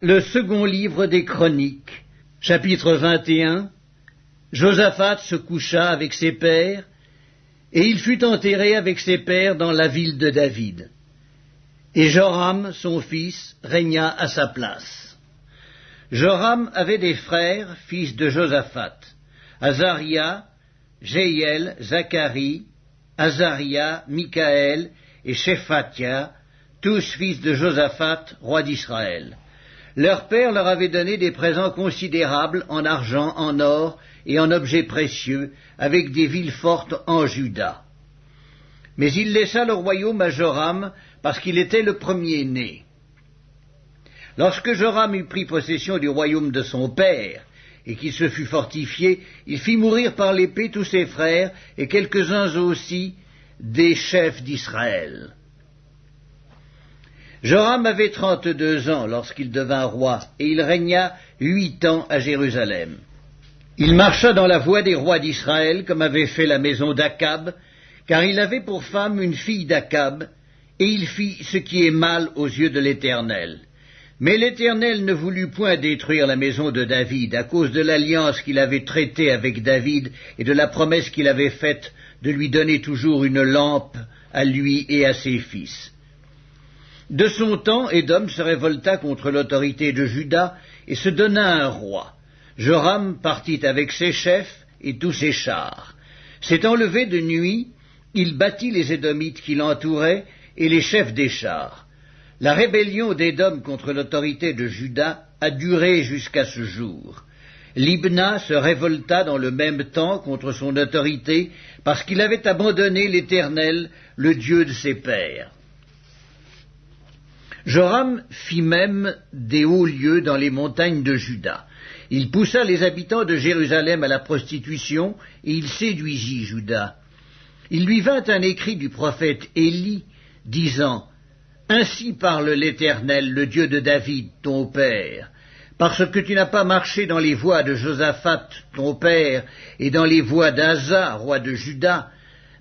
Le second livre des Chroniques, chapitre 21. Josaphat se coucha avec ses pères, et il fut enterré avec ses pères dans la ville de David. Et Joram, son fils, régna à sa place. Joram avait des frères, fils de Josaphat, Azaria, Jéhiel, Zacharie, Azaria, Michaël et Shephatia, tous fils de Josaphat, roi d'Israël. Leur père leur avait donné des présents considérables en argent, en or et en objets précieux, avec des villes fortes en Juda. Mais il laissa le royaume à Joram, parce qu'il était le premier-né. Lorsque Joram eut pris possession du royaume de son père, et qu'il se fut fortifié, il fit mourir par l'épée tous ses frères, et quelques-uns aussi des chefs d'Israël. Joram avait 32 ans lorsqu'il devint roi, et il régna 8 ans à Jérusalem. Il marcha dans la voie des rois d'Israël, comme avait fait la maison d'Akab, car il avait pour femme une fille d'Akab, et il fit ce qui est mal aux yeux de l'Éternel. Mais l'Éternel ne voulut point détruire la maison de David, à cause de l'alliance qu'il avait traitée avec David, et de la promesse qu'il avait faite de lui donner toujours une lampe à lui et à ses fils. De son temps, Édom se révolta contre l'autorité de Juda et se donna un roi. Joram partit avec ses chefs et tous ses chars. S'étant levé de nuit, il battit les Édomites qui l'entouraient et les chefs des chars. La rébellion d'Édom contre l'autorité de Juda a duré jusqu'à ce jour. Libna se révolta dans le même temps contre son autorité parce qu'il avait abandonné l'Éternel, le Dieu de ses pères. Joram fit même des hauts lieux dans les montagnes de Juda. Il poussa les habitants de Jérusalem à la prostitution, et il séduisit Juda. Il lui vint un écrit du prophète Élie, disant « Ainsi parle l'Éternel, le Dieu de David, ton père, parce que tu n'as pas marché dans les voies de Josaphat, ton père, et dans les voies d'Asa, roi de Juda,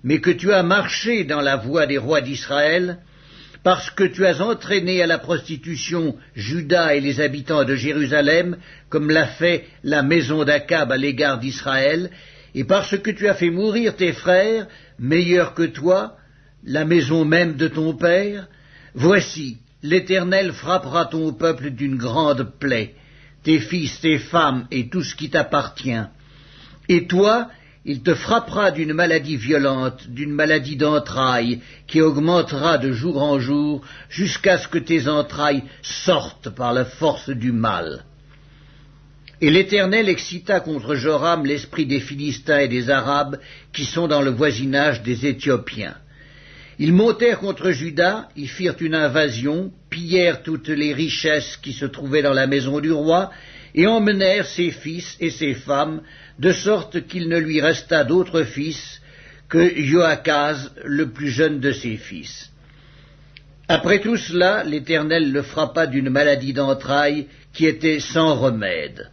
mais que tu as marché dans la voie des rois d'Israël, parce que tu as entraîné à la prostitution Juda et les habitants de Jérusalem, comme l'a fait la maison d'Akab à l'égard d'Israël, et parce que tu as fait mourir tes frères, meilleurs que toi, la maison même de ton père, voici, l'Éternel frappera ton peuple d'une grande plaie, tes fils, tes femmes et tout ce qui t'appartient. Et toi, il te frappera d'une maladie violente, d'une maladie d'entrailles, qui augmentera de jour en jour, jusqu'à ce que tes entrailles sortent par la force du mal. Et l'Éternel excita contre Joram l'esprit des Philistins et des Arabes, qui sont dans le voisinage des Éthiopiens. Ils montèrent contre Juda, y firent une invasion, pillèrent toutes les richesses qui se trouvaient dans la maison du roi, et emmenèrent ses fils et ses femmes, de sorte qu'il ne lui resta d'autre fils que Joachaz, le plus jeune de ses fils. Après tout cela, l'Éternel le frappa d'une maladie d'entrailles qui était sans remède.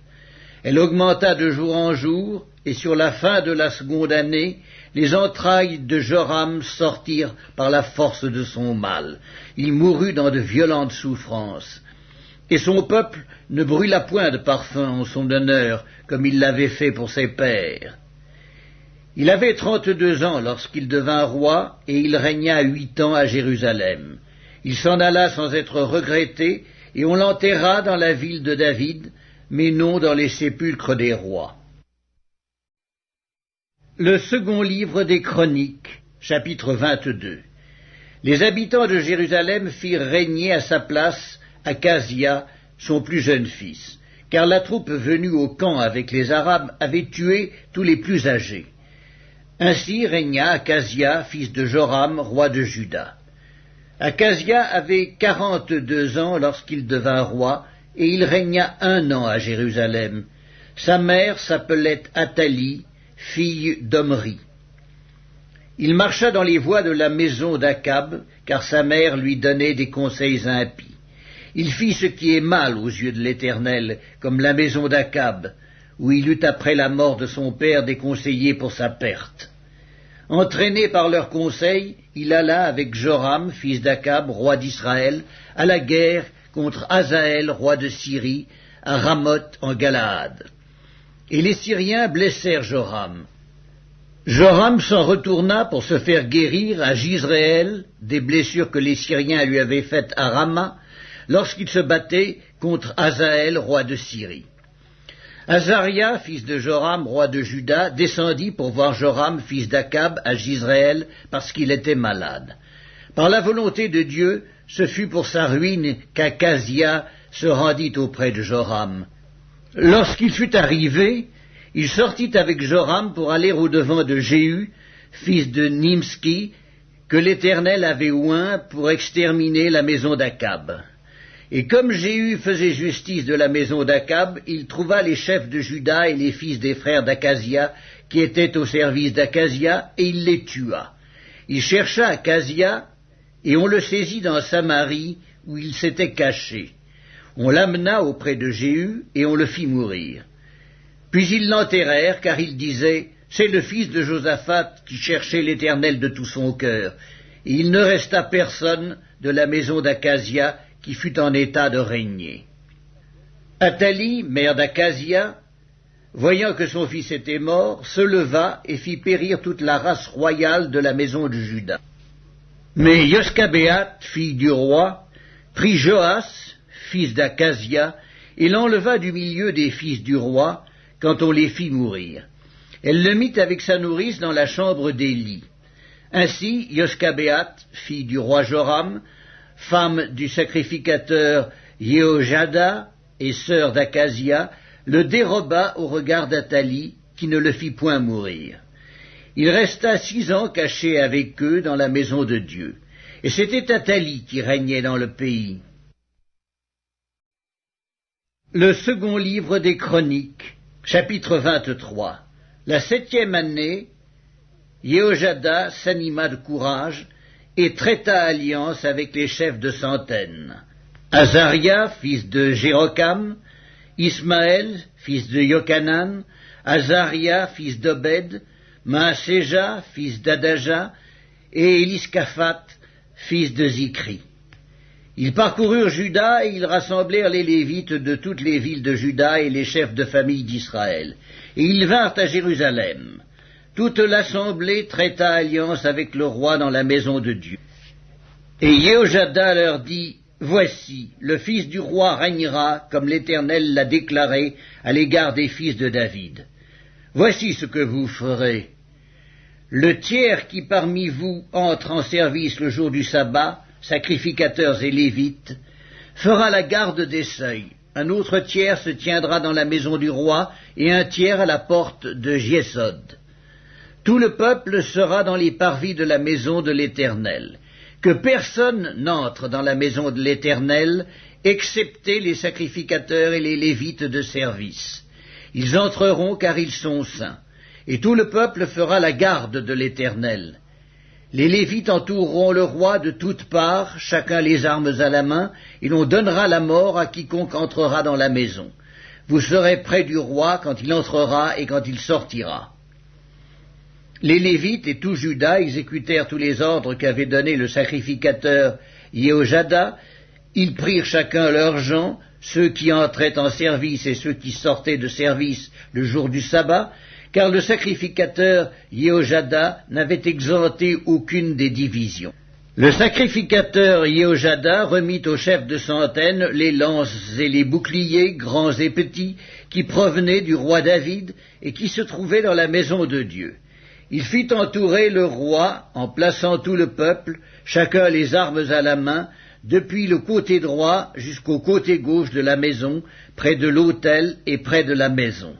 Elle augmenta de jour en jour, et sur la fin de la seconde année, les entrailles de Joram sortirent par la force de son mal. Il mourut dans de violentes souffrances. Et son peuple ne brûla point de parfum en son honneur, comme il l'avait fait pour ses pères. Il avait 32 ans lorsqu'il devint roi, et il régna 8 ans à Jérusalem. Il s'en alla sans être regretté, et on l'enterra dans la ville de David, mais non dans les sépulcres des rois. Le second livre des Chroniques, chapitre 22. Les habitants de Jérusalem firent régner à sa place Akazia, son plus jeune fils, car la troupe venue au camp avec les Arabes avait tué tous les plus âgés. Ainsi régna Akazia, fils de Joram, roi de Juda. Akazia avait 42 ans lorsqu'il devint roi, et il régna 1 an à Jérusalem. Sa mère s'appelait Athalie, fille d'Omri. Il marcha dans les voies de la maison d'Akab, car sa mère lui donnait des conseils impies. Il fit ce qui est mal aux yeux de l'Éternel, comme la maison d'Akab, où il eut après la mort de son père des conseillers pour sa perte. Entraîné par leurs conseils, il alla avec Joram, fils d'Akab, roi d'Israël, à la guerre contre Hazaël, roi de Syrie, à Ramoth en Galaad. Et les Syriens blessèrent Joram. Joram s'en retourna pour se faire guérir à Jizréel des blessures que les Syriens lui avaient faites à Rama lorsqu'il se battait contre Hazaël, roi de Syrie. Azaria, fils de Joram, roi de Juda, descendit pour voir Joram, fils d'Akab, à Jizréel, parce qu'il était malade. Par la volonté de Dieu, ce fut pour sa ruine qu'Akazia se rendit auprès de Joram. Lorsqu'il fut arrivé, il sortit avec Joram pour aller au-devant de Jéhu, fils de Nimski, que l'Éternel avait oint pour exterminer la maison d'Akab. Et comme Jéhu faisait justice de la maison d'Akab, il trouva les chefs de Juda et les fils des frères d'Akazia qui étaient au service d'Akazia, et il les tua. Il chercha Akazia, et on le saisit dans Samarie, où il s'était caché. On l'amena auprès de Jéhu, et on le fit mourir. Puis ils l'enterrèrent, car ils disaient, « C'est le fils de Josaphat qui cherchait l'Éternel de tout son cœur. » Et il ne resta personne de la maison d'Akazia qui fut en état de régner. Athalie, mère d'Akazia, voyant que son fils était mort, se leva et fit périr toute la race royale de la maison de Juda. Mais Yoskabéat, fille du roi, prit Joas, fils d'Akazia, et l'enleva du milieu des fils du roi, quand on les fit mourir. Elle le mit avec sa nourrice dans la chambre d'Élie. Ainsi, Yoskabéat, fille du roi Joram, femme du sacrificateur Jéhojada et sœur d'Akazia, le déroba au regard d'Athalie, qui ne le fit point mourir. Il resta 6 ans caché avec eux dans la maison de Dieu. Et c'était Athalie qui régnait dans le pays. Le second livre des Chroniques, chapitre 23. La 7e année, Jéhojada s'anima de courage et traita alliance avec les chefs de centaines. Azaria, fils de Jérokam, Ismaël, fils de Yochanan, Azaria, fils d'Obed, Maaséja, fils d'Adaja, et Éliscaphat, fils de Zikri. Ils parcoururent Juda et ils rassemblèrent les Lévites de toutes les villes de Juda et les chefs de famille d'Israël. Et ils vinrent à Jérusalem. Toute l'assemblée traita alliance avec le roi dans la maison de Dieu. Et Jéhojada leur dit, « Voici, le fils du roi régnera, comme l'Éternel l'a déclaré à l'égard des fils de David. Voici ce que vous ferez. Le tiers qui parmi vous entre en service le jour du sabbat, sacrificateurs et lévites, fera la garde des seuils. Un autre tiers se tiendra dans la maison du roi, et un tiers à la porte de Jesod. Tout le peuple sera dans les parvis de la maison de l'Éternel. Que personne n'entre dans la maison de l'Éternel, excepté les sacrificateurs et les lévites de service. Ils entreront car ils sont saints. Et tout le peuple fera la garde de l'Éternel. Les Lévites entoureront le roi de toutes parts, chacun les armes à la main, et l'on donnera la mort à quiconque entrera dans la maison. Vous serez près du roi quand il entrera et quand il sortira. » Les Lévites et tout Juda exécutèrent tous les ordres qu'avait donnés le sacrificateur Jéhojada. Ils prirent chacun leurs gens, ceux qui entraient en service et ceux qui sortaient de service le jour du sabbat, car le sacrificateur Jéhojada n'avait exempté aucune des divisions. Le sacrificateur Jéhojada remit aux chefs de centaines les lances et les boucliers, grands et petits, qui provenaient du roi David et qui se trouvaient dans la maison de Dieu. Il fit entourer le roi en plaçant tout le peuple, chacun les armes à la main, depuis le côté droit jusqu'au côté gauche de la maison, près de l'autel et près de la maison.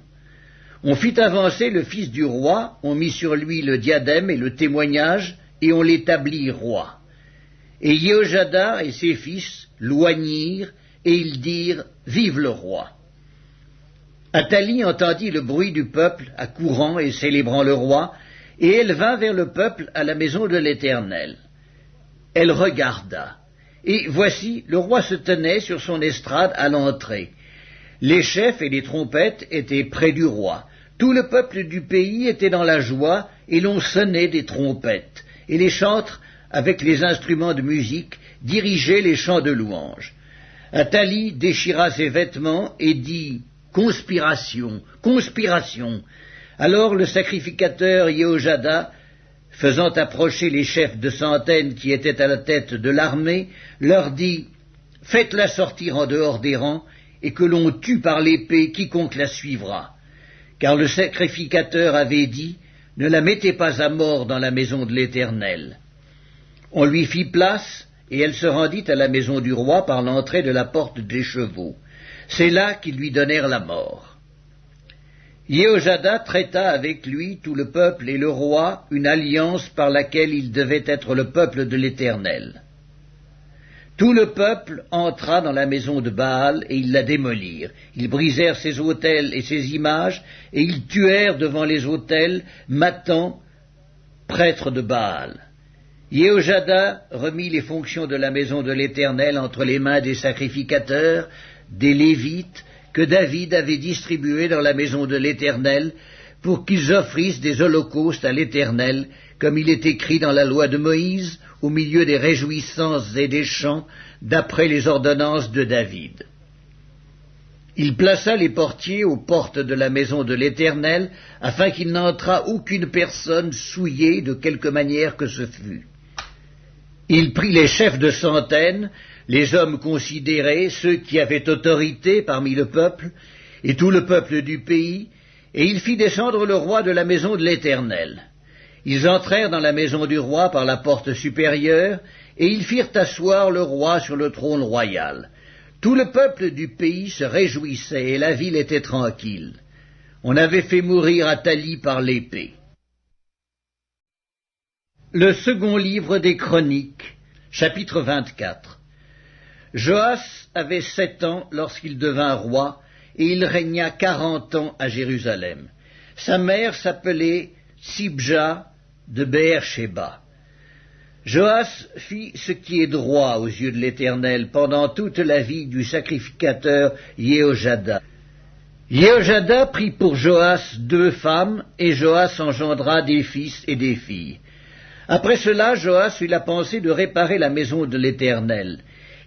On fit avancer le fils du roi, on mit sur lui le diadème et le témoignage, et on l'établit roi. Et Jéhojada et ses fils l'oignirent, et ils dirent « Vive le roi !» Athalie entendit le bruit du peuple accourant et célébrant le roi, et elle vint vers le peuple à la maison de l'Éternel. Elle regarda, et voici, le roi se tenait sur son estrade à l'entrée. Les chefs et les trompettes étaient près du roi. Tout le peuple du pays était dans la joie, et l'on sonnait des trompettes, et les chantres, avec les instruments de musique, dirigeaient les chants de louange. Athalie déchira ses vêtements et dit « Conspiration, conspiration !» Alors le sacrificateur Yehojada, faisant approcher les chefs de centaines qui étaient à la tête de l'armée, leur dit « Faites-la sortir en dehors des rangs, et que l'on tue par l'épée quiconque la suivra. » Car le sacrificateur avait dit « Ne la mettez pas à mort dans la maison de l'Éternel. » On lui fit place, et elle se rendit à la maison du roi par l'entrée de la porte des chevaux. C'est là qu'ils lui donnèrent la mort. Yehojada traita avec lui tout le peuple et le roi une alliance par laquelle il devait être le peuple de l'Éternel. Tout le peuple entra dans la maison de Baal et ils la démolirent. Ils brisèrent ses autels et ses images et ils tuèrent devant les autels Mathan, prêtre de Baal. Yehojada remit les fonctions de la maison de l'Éternel entre les mains des sacrificateurs, des Lévites, que David avait distribués dans la maison de l'Éternel, pour qu'ils offrissent des holocaustes à l'Éternel, comme il est écrit dans la loi de Moïse, au milieu des réjouissances et des chants, d'après les ordonnances de David. Il plaça les portiers aux portes de la maison de l'Éternel, afin qu'il n'entrât aucune personne souillée de quelque manière que ce fût. Il prit les chefs de centaines, les hommes considérés, ceux qui avaient autorité parmi le peuple, et tout le peuple du pays, et il fit descendre le roi de la maison de l'Éternel. Ils entrèrent dans la maison du roi par la porte supérieure, et ils firent asseoir le roi sur le trône royal. Tout le peuple du pays se réjouissait, et la ville était tranquille. On avait fait mourir Athalie par l'épée. Le second livre des Chroniques, chapitre 24. Joas avait 7 ans lorsqu'il devint roi, et il régna 40 ans à Jérusalem. Sa mère s'appelait Sibja de Beer-Sheba. Joas fit ce qui est droit aux yeux de l'Éternel pendant toute la vie du sacrificateur Yehojada. Yehojada prit pour Joas 2 femmes, et Joas engendra des fils et des filles. Après cela, Joas eut la pensée de réparer la maison de l'Éternel.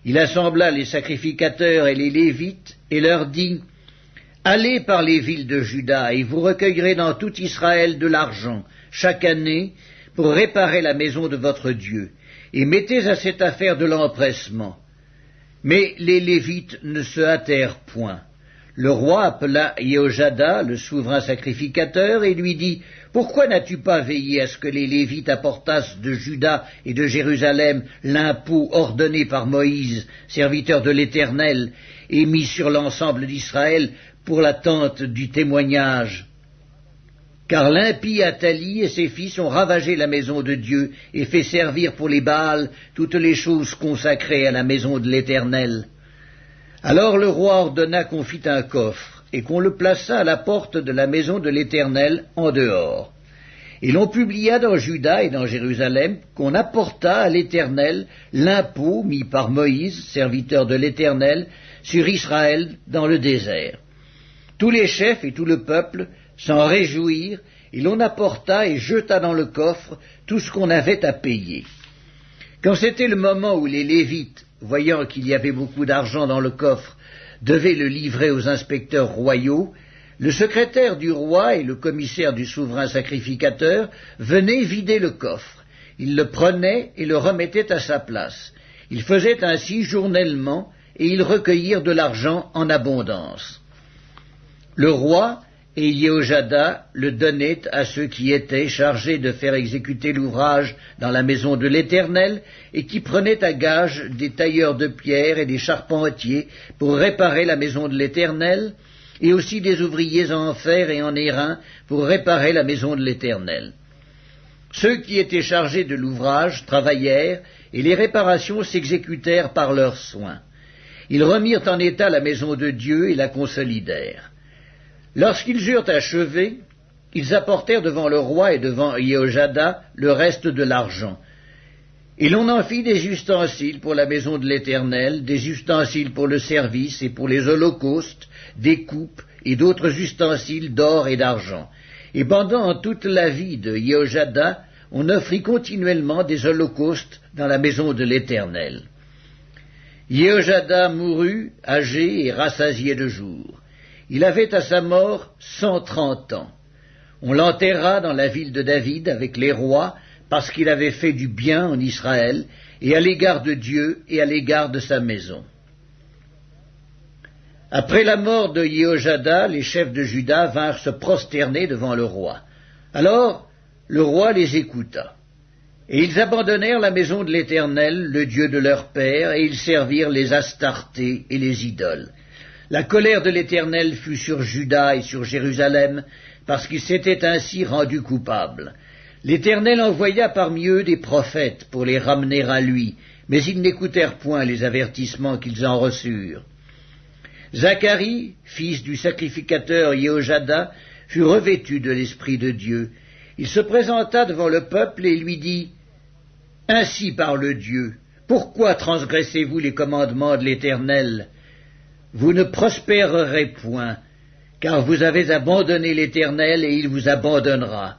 Il assembla les sacrificateurs et les Lévites, et leur dit « Allez par les villes de Juda, et vous recueillerez dans tout Israël de l'argent, chaque année, pour réparer la maison de votre Dieu, et mettez à cette affaire de l'empressement. » Mais les Lévites ne se hâtèrent point. Le roi appela Yehojada, le souverain sacrificateur, et lui dit « Pourquoi n'as-tu pas veillé à ce que les Lévites apportassent de Juda et de Jérusalem l'impôt ordonné par Moïse, serviteur de l'Éternel, et mis sur l'ensemble d'Israël pour la tente du témoignage ? Car l'impie Athalie et ses fils ont ravagé la maison de Dieu et fait servir pour les Baals toutes les choses consacrées à la maison de l'Éternel. » Alors le roi ordonna qu'on fît un coffre, et qu'on le plaça à la porte de la maison de l'Éternel en dehors. Et l'on publia dans Juda et dans Jérusalem qu'on apporta à l'Éternel l'impôt mis par Moïse, serviteur de l'Éternel, sur Israël dans le désert. Tous les chefs et tout le peuple s'en réjouirent, et l'on apporta et jeta dans le coffre tout ce qu'on avait à payer. Quand c'était le moment où les Lévites, voyant qu'il y avait beaucoup d'argent dans le coffre, devaient le livrer aux inspecteurs royaux, le secrétaire du roi et le commissaire du souverain sacrificateur venaient vider le coffre. Ils le prenaient et le remettaient à sa place. Ils faisaient ainsi journellement, et ils recueillirent de l'argent en abondance. Le roi et Yehojada le donnaient à ceux qui étaient chargés de faire exécuter l'ouvrage dans la maison de l'Éternel, et qui prenaient à gage des tailleurs de pierre et des charpentiers pour réparer la maison de l'Éternel, et aussi des ouvriers en fer et en airain pour réparer la maison de l'Éternel. Ceux qui étaient chargés de l'ouvrage travaillèrent, et les réparations s'exécutèrent par leurs soins. Ils remirent en état la maison de Dieu et la consolidèrent. Lorsqu'ils eurent achevé, ils apportèrent devant le roi et devant Yehojada le reste de l'argent. Et l'on en fit des ustensiles pour la maison de l'Éternel, des ustensiles pour le service et pour les holocaustes, des coupes et d'autres ustensiles d'or et d'argent. Et pendant toute la vie de Yehojada, on offrit continuellement des holocaustes dans la maison de l'Éternel. Jéhojada mourut, âgé et rassasié de jours. Il avait à sa mort 130 ans. On l'enterra dans la ville de David avec les rois, parce qu'il avait fait du bien en Israël, et à l'égard de Dieu et à l'égard de sa maison. Après la mort de Jéhojada, les chefs de Juda vinrent se prosterner devant le roi. Alors le roi les écouta. Et ils abandonnèrent la maison de l'Éternel, le Dieu de leur père, et ils servirent les Astartés et les idoles. La colère de l'Éternel fut sur Juda et sur Jérusalem, parce qu'ils s'étaient ainsi rendus coupables. L'Éternel envoya parmi eux des prophètes pour les ramener à lui, mais ils n'écoutèrent point les avertissements qu'ils en reçurent. Zacharie, fils du sacrificateur Jéhojada, fut revêtu de l'Esprit de Dieu. Il se présenta devant le peuple et lui dit « Ainsi parle Dieu, pourquoi transgressez-vous les commandements de l'Éternel? Vous ne prospérerez point, car vous avez abandonné l'Éternel et il vous abandonnera. »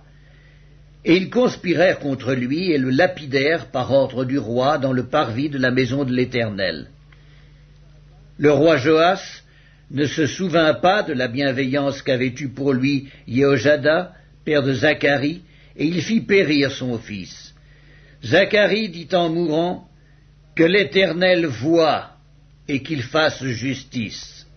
Et ils conspirèrent contre lui et le lapidèrent par ordre du roi dans le parvis de la maison de l'Éternel. Le roi Joas ne se souvint pas de la bienveillance qu'avait eue pour lui Jéhojada, père de Zacharie, et il fit périr son fils. Zacharie dit en mourant, « Que l'Éternel voie et qu'il fasse justice. »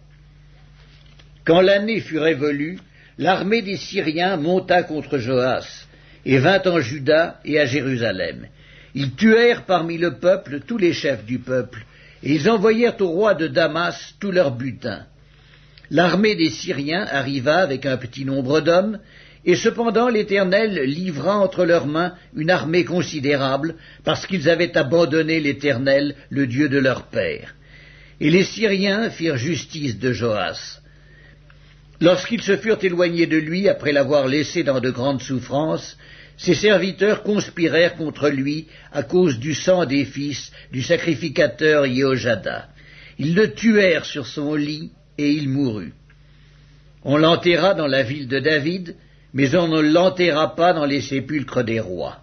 Quand l'année fut révolue, l'armée des Syriens monta contre Joas, et vint en Juda et à Jérusalem. Ils tuèrent parmi le peuple tous les chefs du peuple, et ils envoyèrent au roi de Damas tout leur butin. L'armée des Syriens arriva avec un petit nombre d'hommes, et cependant l'Éternel livra entre leurs mains une armée considérable, parce qu'ils avaient abandonné l'Éternel, le Dieu de leur père. Et les Syriens firent justice de Joas. Lorsqu'ils se furent éloignés de lui, après l'avoir laissé dans de grandes souffrances, ses serviteurs conspirèrent contre lui à cause du sang des fils du sacrificateur Jéhojada. Ils le tuèrent sur son lit, et il mourut. On l'enterra dans la ville de David, mais on ne l'enterra pas dans les sépulcres des rois.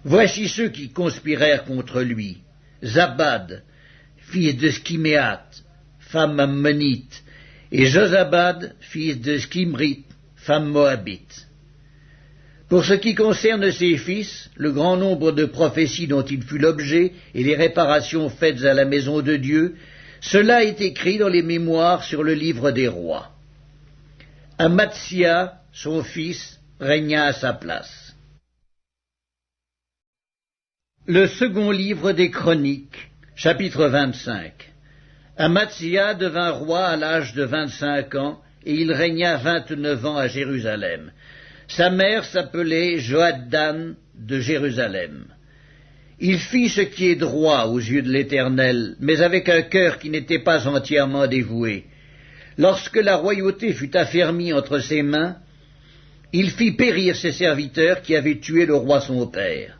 Voici ceux qui conspirèrent contre lui. Zabad, fils de Skiméat, femme ammonite, et Josabad, fils de Skimrit, femme moabite. Pour ce qui concerne ses fils, le grand nombre de prophéties dont il fut l'objet et les réparations faites à la maison de Dieu, cela est écrit dans les mémoires sur le livre des rois. Amatsia, son fils, régna à sa place. Le second livre des Chroniques, chapitre 25. Amatsia devint roi à l'âge de 25 ans, et il régna 29 ans à Jérusalem. Sa mère s'appelait Joaddan de Jérusalem. Il fit ce qui est droit aux yeux de l'Éternel, mais avec un cœur qui n'était pas entièrement dévoué. Lorsque la royauté fut affermie entre ses mains, il fit périr ses serviteurs qui avaient tué le roi son père.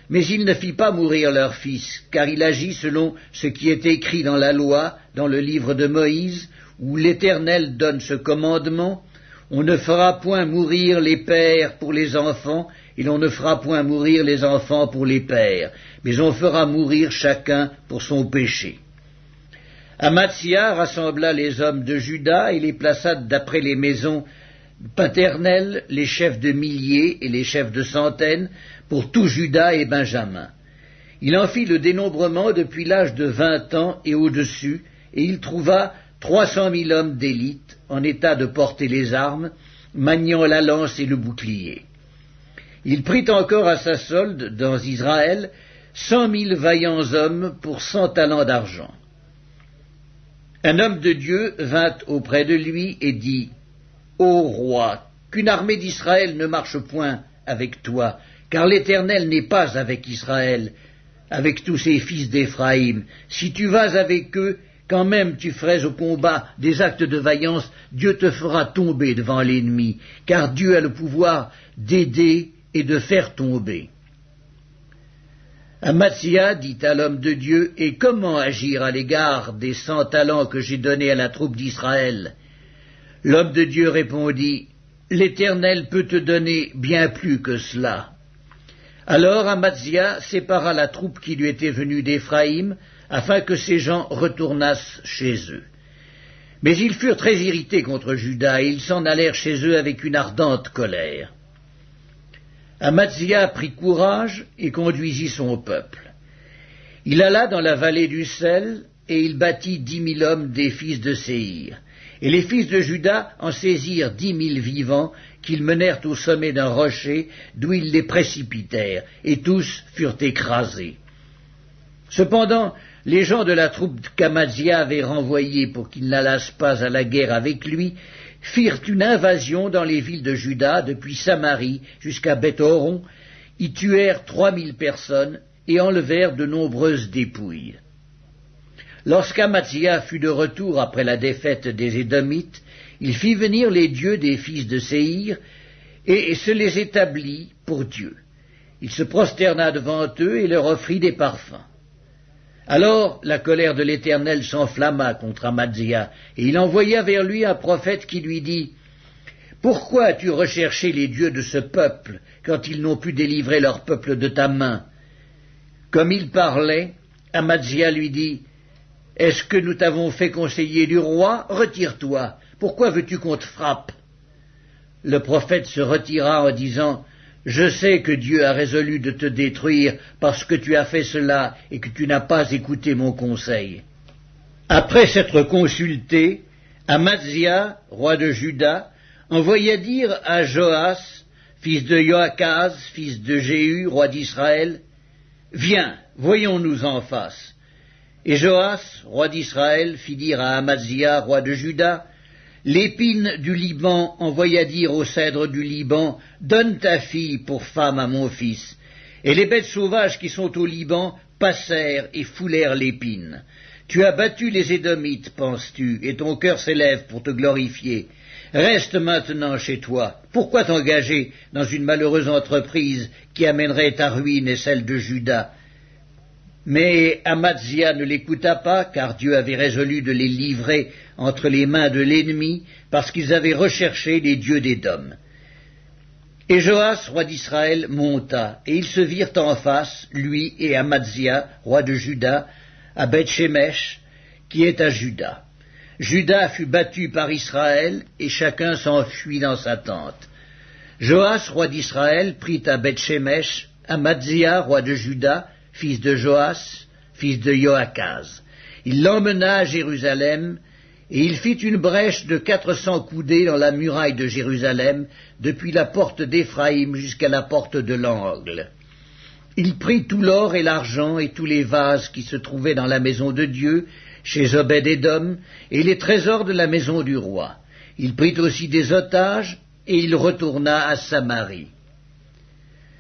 Mais il ne fit pas mourir leur fils, car il agit selon ce qui est écrit dans la loi, dans le livre de Moïse, où l'Éternel donne ce commandement: on ne fera point mourir les pères pour les enfants, et l'on ne fera point mourir les enfants pour les pères, mais on fera mourir chacun pour son péché. Amatsia rassembla les hommes de Juda et les plaça d'après les maisons paternelles, les chefs de milliers et les chefs de centaines, pour tout Juda et Benjamin. Il en fit le dénombrement depuis l'âge de 20 ans et au-dessus, et il trouva 300 000 hommes d'élite, en état de porter les armes, maniant la lance et le bouclier. Il prit encore à sa solde, dans Israël, 100 000 vaillants hommes pour 100 talents d'argent. Un homme de Dieu vint auprès de lui et dit: « Ô roi, qu'une armée d'Israël ne marche point avec toi, car l'Éternel n'est pas avec Israël, avec tous ses fils d'Éphraïm. Si tu vas avec eux, quand même tu ferais au combat des actes de vaillance, Dieu te fera tomber devant l'ennemi, car Dieu a le pouvoir d'aider et de faire tomber. » Amatsia dit à l'homme de Dieu: « Et comment agir à l'égard des 100 talents que j'ai donnés à la troupe d'Israël ?» L'homme de Dieu répondit: « L'Éternel peut te donner bien plus que cela. » Alors Amatsia sépara la troupe qui lui était venue d'Éphraïm, afin que ces gens retournassent chez eux. Mais ils furent très irrités contre Juda, et ils s'en allèrent chez eux avec une ardente colère. Amazia prit courage et conduisit son peuple. Il alla dans la vallée du sel, et il battit 10 000 hommes des fils de Séhir. Et les fils de Juda en saisirent 10 000 vivants, qu'ils menèrent au sommet d'un rocher, d'où ils les précipitèrent, et tous furent écrasés. Cependant, les gens de la troupe qu'Amazia avait renvoyés pour qu'ils n'allassent pas à la guerre avec lui, firent une invasion dans les villes de Juda, depuis Samarie jusqu'à Beth-horon, y tuèrent 3 000 personnes, et enlevèrent de nombreuses dépouilles. Lorsqu'Amazia fut de retour après la défaite des Édomites, il fit venir les dieux des fils de Séhir, et se les établit pour Dieu. Il se prosterna devant eux et leur offrit des parfums. Alors la colère de l'Éternel s'enflamma contre Amazia, et il envoya vers lui un prophète qui lui dit « Pourquoi as-tu recherché les dieux de ce peuple, quand ils n'ont pu délivrer leur peuple de ta main ?» Comme il parlait, Amazia lui dit « Est-ce que nous t'avons fait conseiller du roi? Retire-toi. Pourquoi veux-tu qu'on te frappe ?» Le prophète se retira en disant « Je sais que Dieu a résolu de te détruire parce que tu as fait cela et que tu n'as pas écouté mon conseil. » Après s'être consulté, Amazia, roi de Juda, envoya dire à Joas, fils de Joachaz, fils de Jéhu, roi d'Israël, « Viens, voyons-nous en face. » Et Joas, roi d'Israël, fit dire à Amazia, roi de Juda, « L'épine du Liban envoya dire au cèdre du Liban, « Donne ta fille pour femme à mon fils. » Et les bêtes sauvages qui sont au Liban passèrent et foulèrent l'épine. Tu as battu les Édomites, penses-tu, et ton cœur s'élève pour te glorifier. Reste maintenant chez toi. Pourquoi t'engager dans une malheureuse entreprise qui amènerait ta ruine et celle de Juda? Mais Amazia ne l'écouta pas, car Dieu avait résolu de les livrer entre les mains de l'ennemi, parce qu'ils avaient recherché les dieux d'Édom. Et Joas, roi d'Israël, monta, et ils se virent en face, lui et Amazia, roi de Juda, à Beth-Shemesh, qui est à Juda. Juda fut battu par Israël, et chacun s'enfuit dans sa tente. Joas, roi d'Israël, prit à Beth-Shemesh Amazia, roi de Juda, fils de Joas, fils de Joachaz. Il l'emmena à Jérusalem, et il fit une brèche de 400 coudées dans la muraille de Jérusalem, depuis la porte d'Éphraïm jusqu'à la porte de l'angle. Il prit tout l'or et l'argent et tous les vases qui se trouvaient dans la maison de Dieu, chez Obed-Édom, et les trésors de la maison du roi. Il prit aussi des otages, et il retourna à Samarie.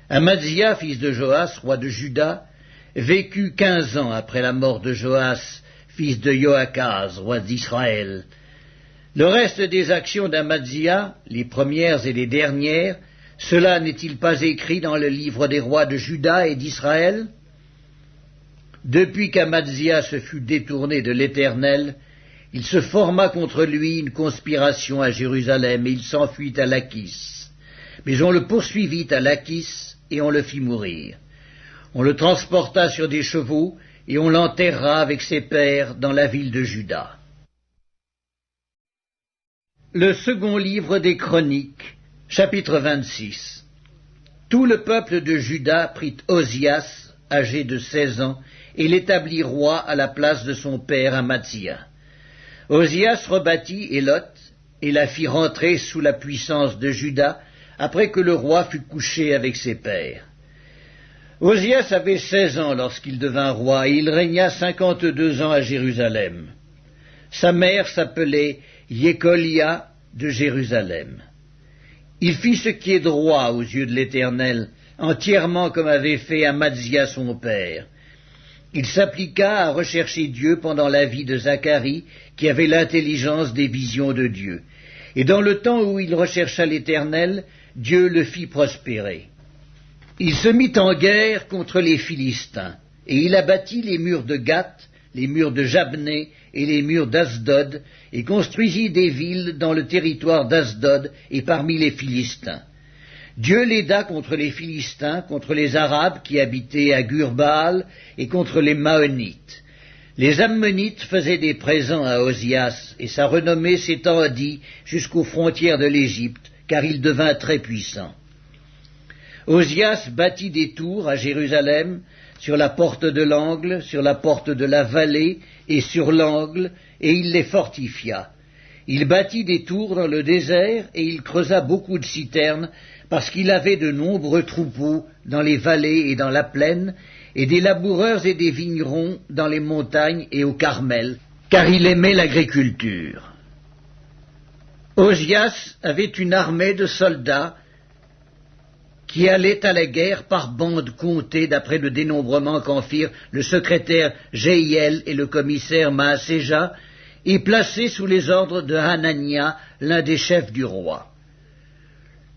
Amazia, fils de Joas, roi de Juda, vécut 15 ans après la mort de Joas, fils de Joachaz, roi d'Israël. Le reste des actions d'Amazia, les premières et les dernières, cela n'est-il pas écrit dans le livre des rois de Juda et d'Israël? Depuis qu'Amazia se fut détourné de l'Éternel, il se forma contre lui une conspiration à Jérusalem, et il s'enfuit à Lachis. Mais on le poursuivit à Lachis, et on le fit mourir. On le transporta sur des chevaux, et on l'enterra avec ses pères dans la ville de Juda. Le second livre des Chroniques, chapitre 26. Tout le peuple de Juda prit Ozias, âgé de 16 ans, et l'établit roi à la place de son père Amazia. Ozias rebâtit Élot, et la fit rentrer sous la puissance de Juda, après que le roi fut couché avec ses pères. Ozias avait 16 ans lorsqu'il devint roi, et il régna 52 ans à Jérusalem. Sa mère s'appelait Yécolia de Jérusalem. Il fit ce qui est droit aux yeux de l'Éternel, entièrement comme avait fait Amazia son père. Il s'appliqua à rechercher Dieu pendant la vie de Zacharie, qui avait l'intelligence des visions de Dieu. Et dans le temps où il rechercha l'Éternel, Dieu le fit prospérer. Il se mit en guerre contre les Philistins, et il abattit les murs de Gath, les murs de Jabné et les murs d'Asdod, et construisit des villes dans le territoire d'Asdod et parmi les Philistins. Dieu l'aida contre les Philistins, contre les Arabes qui habitaient à Gurbaal, et contre les Maonites. Les Ammonites faisaient des présents à Ozias, et sa renommée s'étendit jusqu'aux frontières de l'Égypte, car il devint très puissant. Ozias bâtit des tours à Jérusalem, sur la porte de l'angle, sur la porte de la vallée et sur l'angle, et il les fortifia. Il bâtit des tours dans le désert, et il creusa beaucoup de citernes, parce qu'il avait de nombreux troupeaux dans les vallées et dans la plaine, et des laboureurs et des vignerons dans les montagnes et au Carmel, car il aimait l'agriculture. Ozias avait une armée de soldats qui allaient à la guerre par bandes comptées d'après le dénombrement qu'en firent le secrétaire Jéhiel et le commissaire Maaséja, et placés sous les ordres de Hanania, l'un des chefs du roi.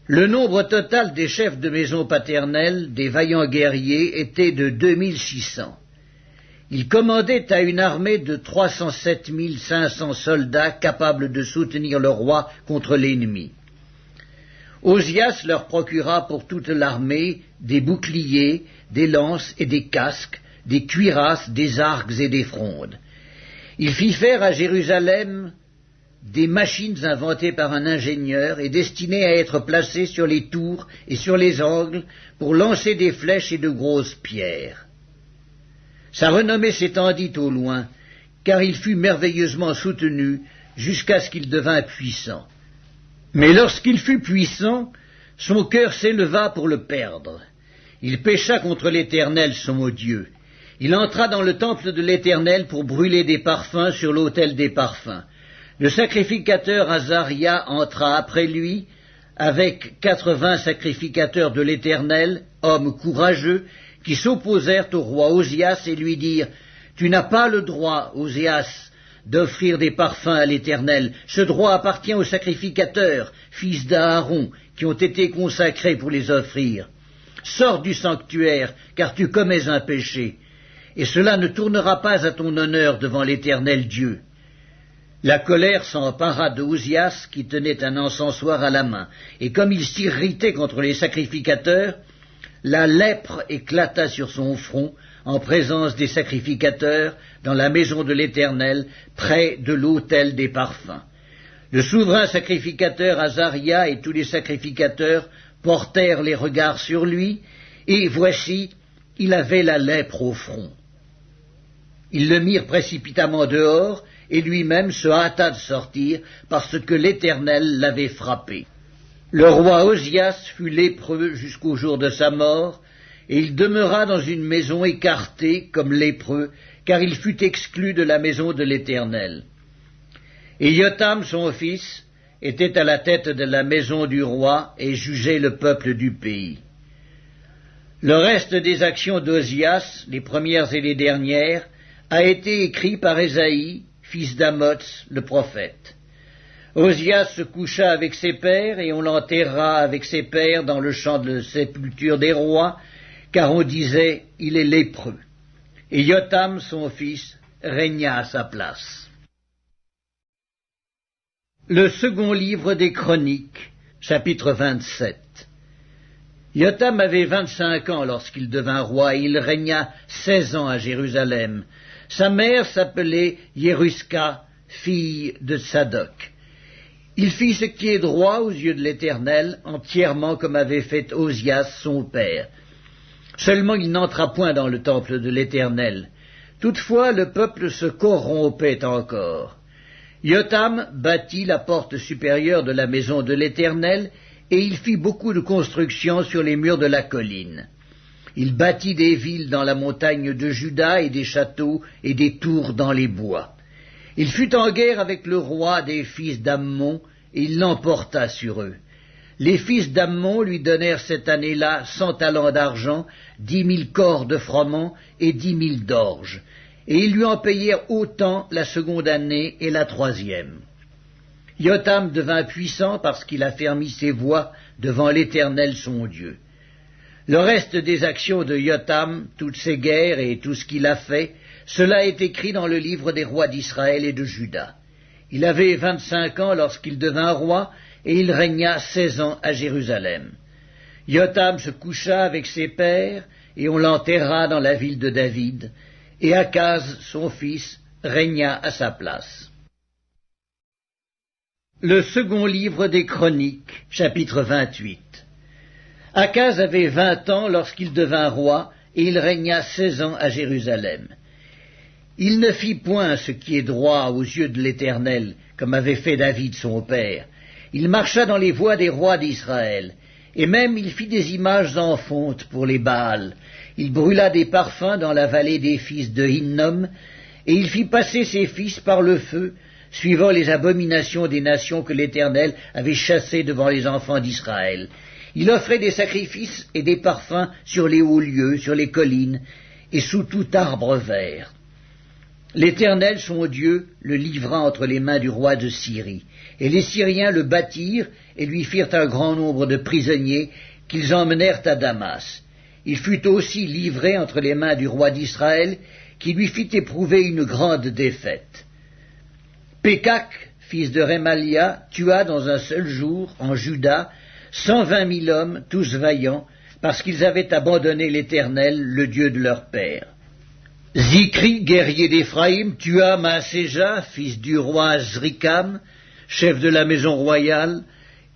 Le nombre total des chefs de maison paternelle, des vaillants guerriers, était de 2600. Ils commandaient à une armée de 307 500 soldats capables de soutenir le roi contre l'ennemi. Ozias leur procura pour toute l'armée des boucliers, des lances et des casques, des cuirasses, des arcs et des frondes. Il fit faire à Jérusalem des machines inventées par un ingénieur et destinées à être placées sur les tours et sur les angles pour lancer des flèches et de grosses pierres. Sa renommée s'étendit au loin, car il fut merveilleusement soutenu jusqu'à ce qu'il devint puissant. Mais lorsqu'il fut puissant, son cœur s'éleva pour le perdre. Il pécha contre l'Éternel son Dieu. Il entra dans le temple de l'Éternel pour brûler des parfums sur l'autel des parfums. Le sacrificateur Azaria entra après lui, avec 80 sacrificateurs de l'Éternel, hommes courageux, qui s'opposèrent au roi Ozias et lui dirent « Tu n'as pas le droit, Ozias, d'offrir des parfums à l'Éternel. Ce droit appartient aux sacrificateurs, fils d'Aaron, qui ont été consacrés pour les offrir. Sors du sanctuaire, car tu commets un péché, et cela ne tournera pas à ton honneur devant l'Éternel Dieu. » La colère s'empara d'Ozias, qui tenait un encensoir à la main, et comme il s'irritait contre les sacrificateurs, la lèpre éclata sur son front, en présence des sacrificateurs, dans la maison de l'Éternel, près de l'autel des parfums. Le souverain sacrificateur Azaria et tous les sacrificateurs portèrent les regards sur lui, et voici, il avait la lèpre au front. Ils le mirent précipitamment dehors, et lui-même se hâta de sortir, parce que l'Éternel l'avait frappé. Le roi Ozias fut lépreux jusqu'au jour de sa mort, et il demeura dans une maison écartée comme lépreux, car il fut exclu de la maison de l'Éternel. Et Jotham, son fils, était à la tête de la maison du roi et jugeait le peuple du pays. Le reste des actions d'Ozias, les premières et les dernières, a été écrit par Ésaïe, fils d'Amoz, le prophète. Ozias se coucha avec ses pères, et on l'enterra avec ses pères dans le champ de sépulture des rois, car on disait, il est lépreux. Et Jotham, son fils, régna à sa place. Le second livre des Chroniques, chapitre 27. Jotham avait 25 ans lorsqu'il devint roi, et il régna 16 ans à Jérusalem. Sa mère s'appelait Yeruska, fille de Tsadok. Il fit ce qui est droit aux yeux de l'Éternel, entièrement comme avait fait Ozias son père. Seulement il n'entra point dans le temple de l'Éternel. Toutefois le peuple se corrompait encore. Jotham bâtit la porte supérieure de la maison de l'Éternel, et il fit beaucoup de constructions sur les murs de la colline. Il bâtit des villes dans la montagne de Juda et des châteaux et des tours dans les bois. Il fut en guerre avec le roi des fils d'Ammon, et il l'emporta sur eux. Les fils d'Ammon lui donnèrent cette année-là 100 talents d'argent, 10 000 corps de froment et 10 000 d'orge, et ils lui en payèrent autant la seconde année et la troisième. Jotham devint puissant parce qu'il affermit ses voies devant l'Éternel son Dieu. Le reste des actions de Jotham, toutes ses guerres et tout ce qu'il a fait, cela est écrit dans le livre des rois d'Israël et de Juda. Il avait 25 ans lorsqu'il devint roi, et il régna 16 ans à Jérusalem. Jotham se coucha avec ses pères, et on l'enterra dans la ville de David, et Akaz, son fils, régna à sa place. Le second livre des Chroniques, chapitre 28. Akaz avait 20 ans lorsqu'il devint roi, et il régna 16 ans à Jérusalem. Il ne fit point ce qui est droit aux yeux de l'Éternel, comme avait fait David son père. Il marcha dans les voies des rois d'Israël, et même il fit des images en fonte pour les Baals. Il brûla des parfums dans la vallée des fils de Hinnom, et il fit passer ses fils par le feu, suivant les abominations des nations que l'Éternel avait chassées devant les enfants d'Israël. Il offrait des sacrifices et des parfums sur les hauts lieux, sur les collines, et sous tout arbre vert. L'Éternel, son Dieu, le livra entre les mains du roi de Syrie, et les Syriens le battirent et lui firent un grand nombre de prisonniers qu'ils emmenèrent à Damas. Il fut aussi livré entre les mains du roi d'Israël, qui lui fit éprouver une grande défaite. Pékak, fils de Rémalia, tua dans un seul jour, en Juda, 120 000 hommes, tous vaillants, parce qu'ils avaient abandonné l'Éternel, le Dieu de leur père. Zikri, guerrier d'Éphraïm, tua Maaséja, fils du roi Azrikam, chef de la maison royale,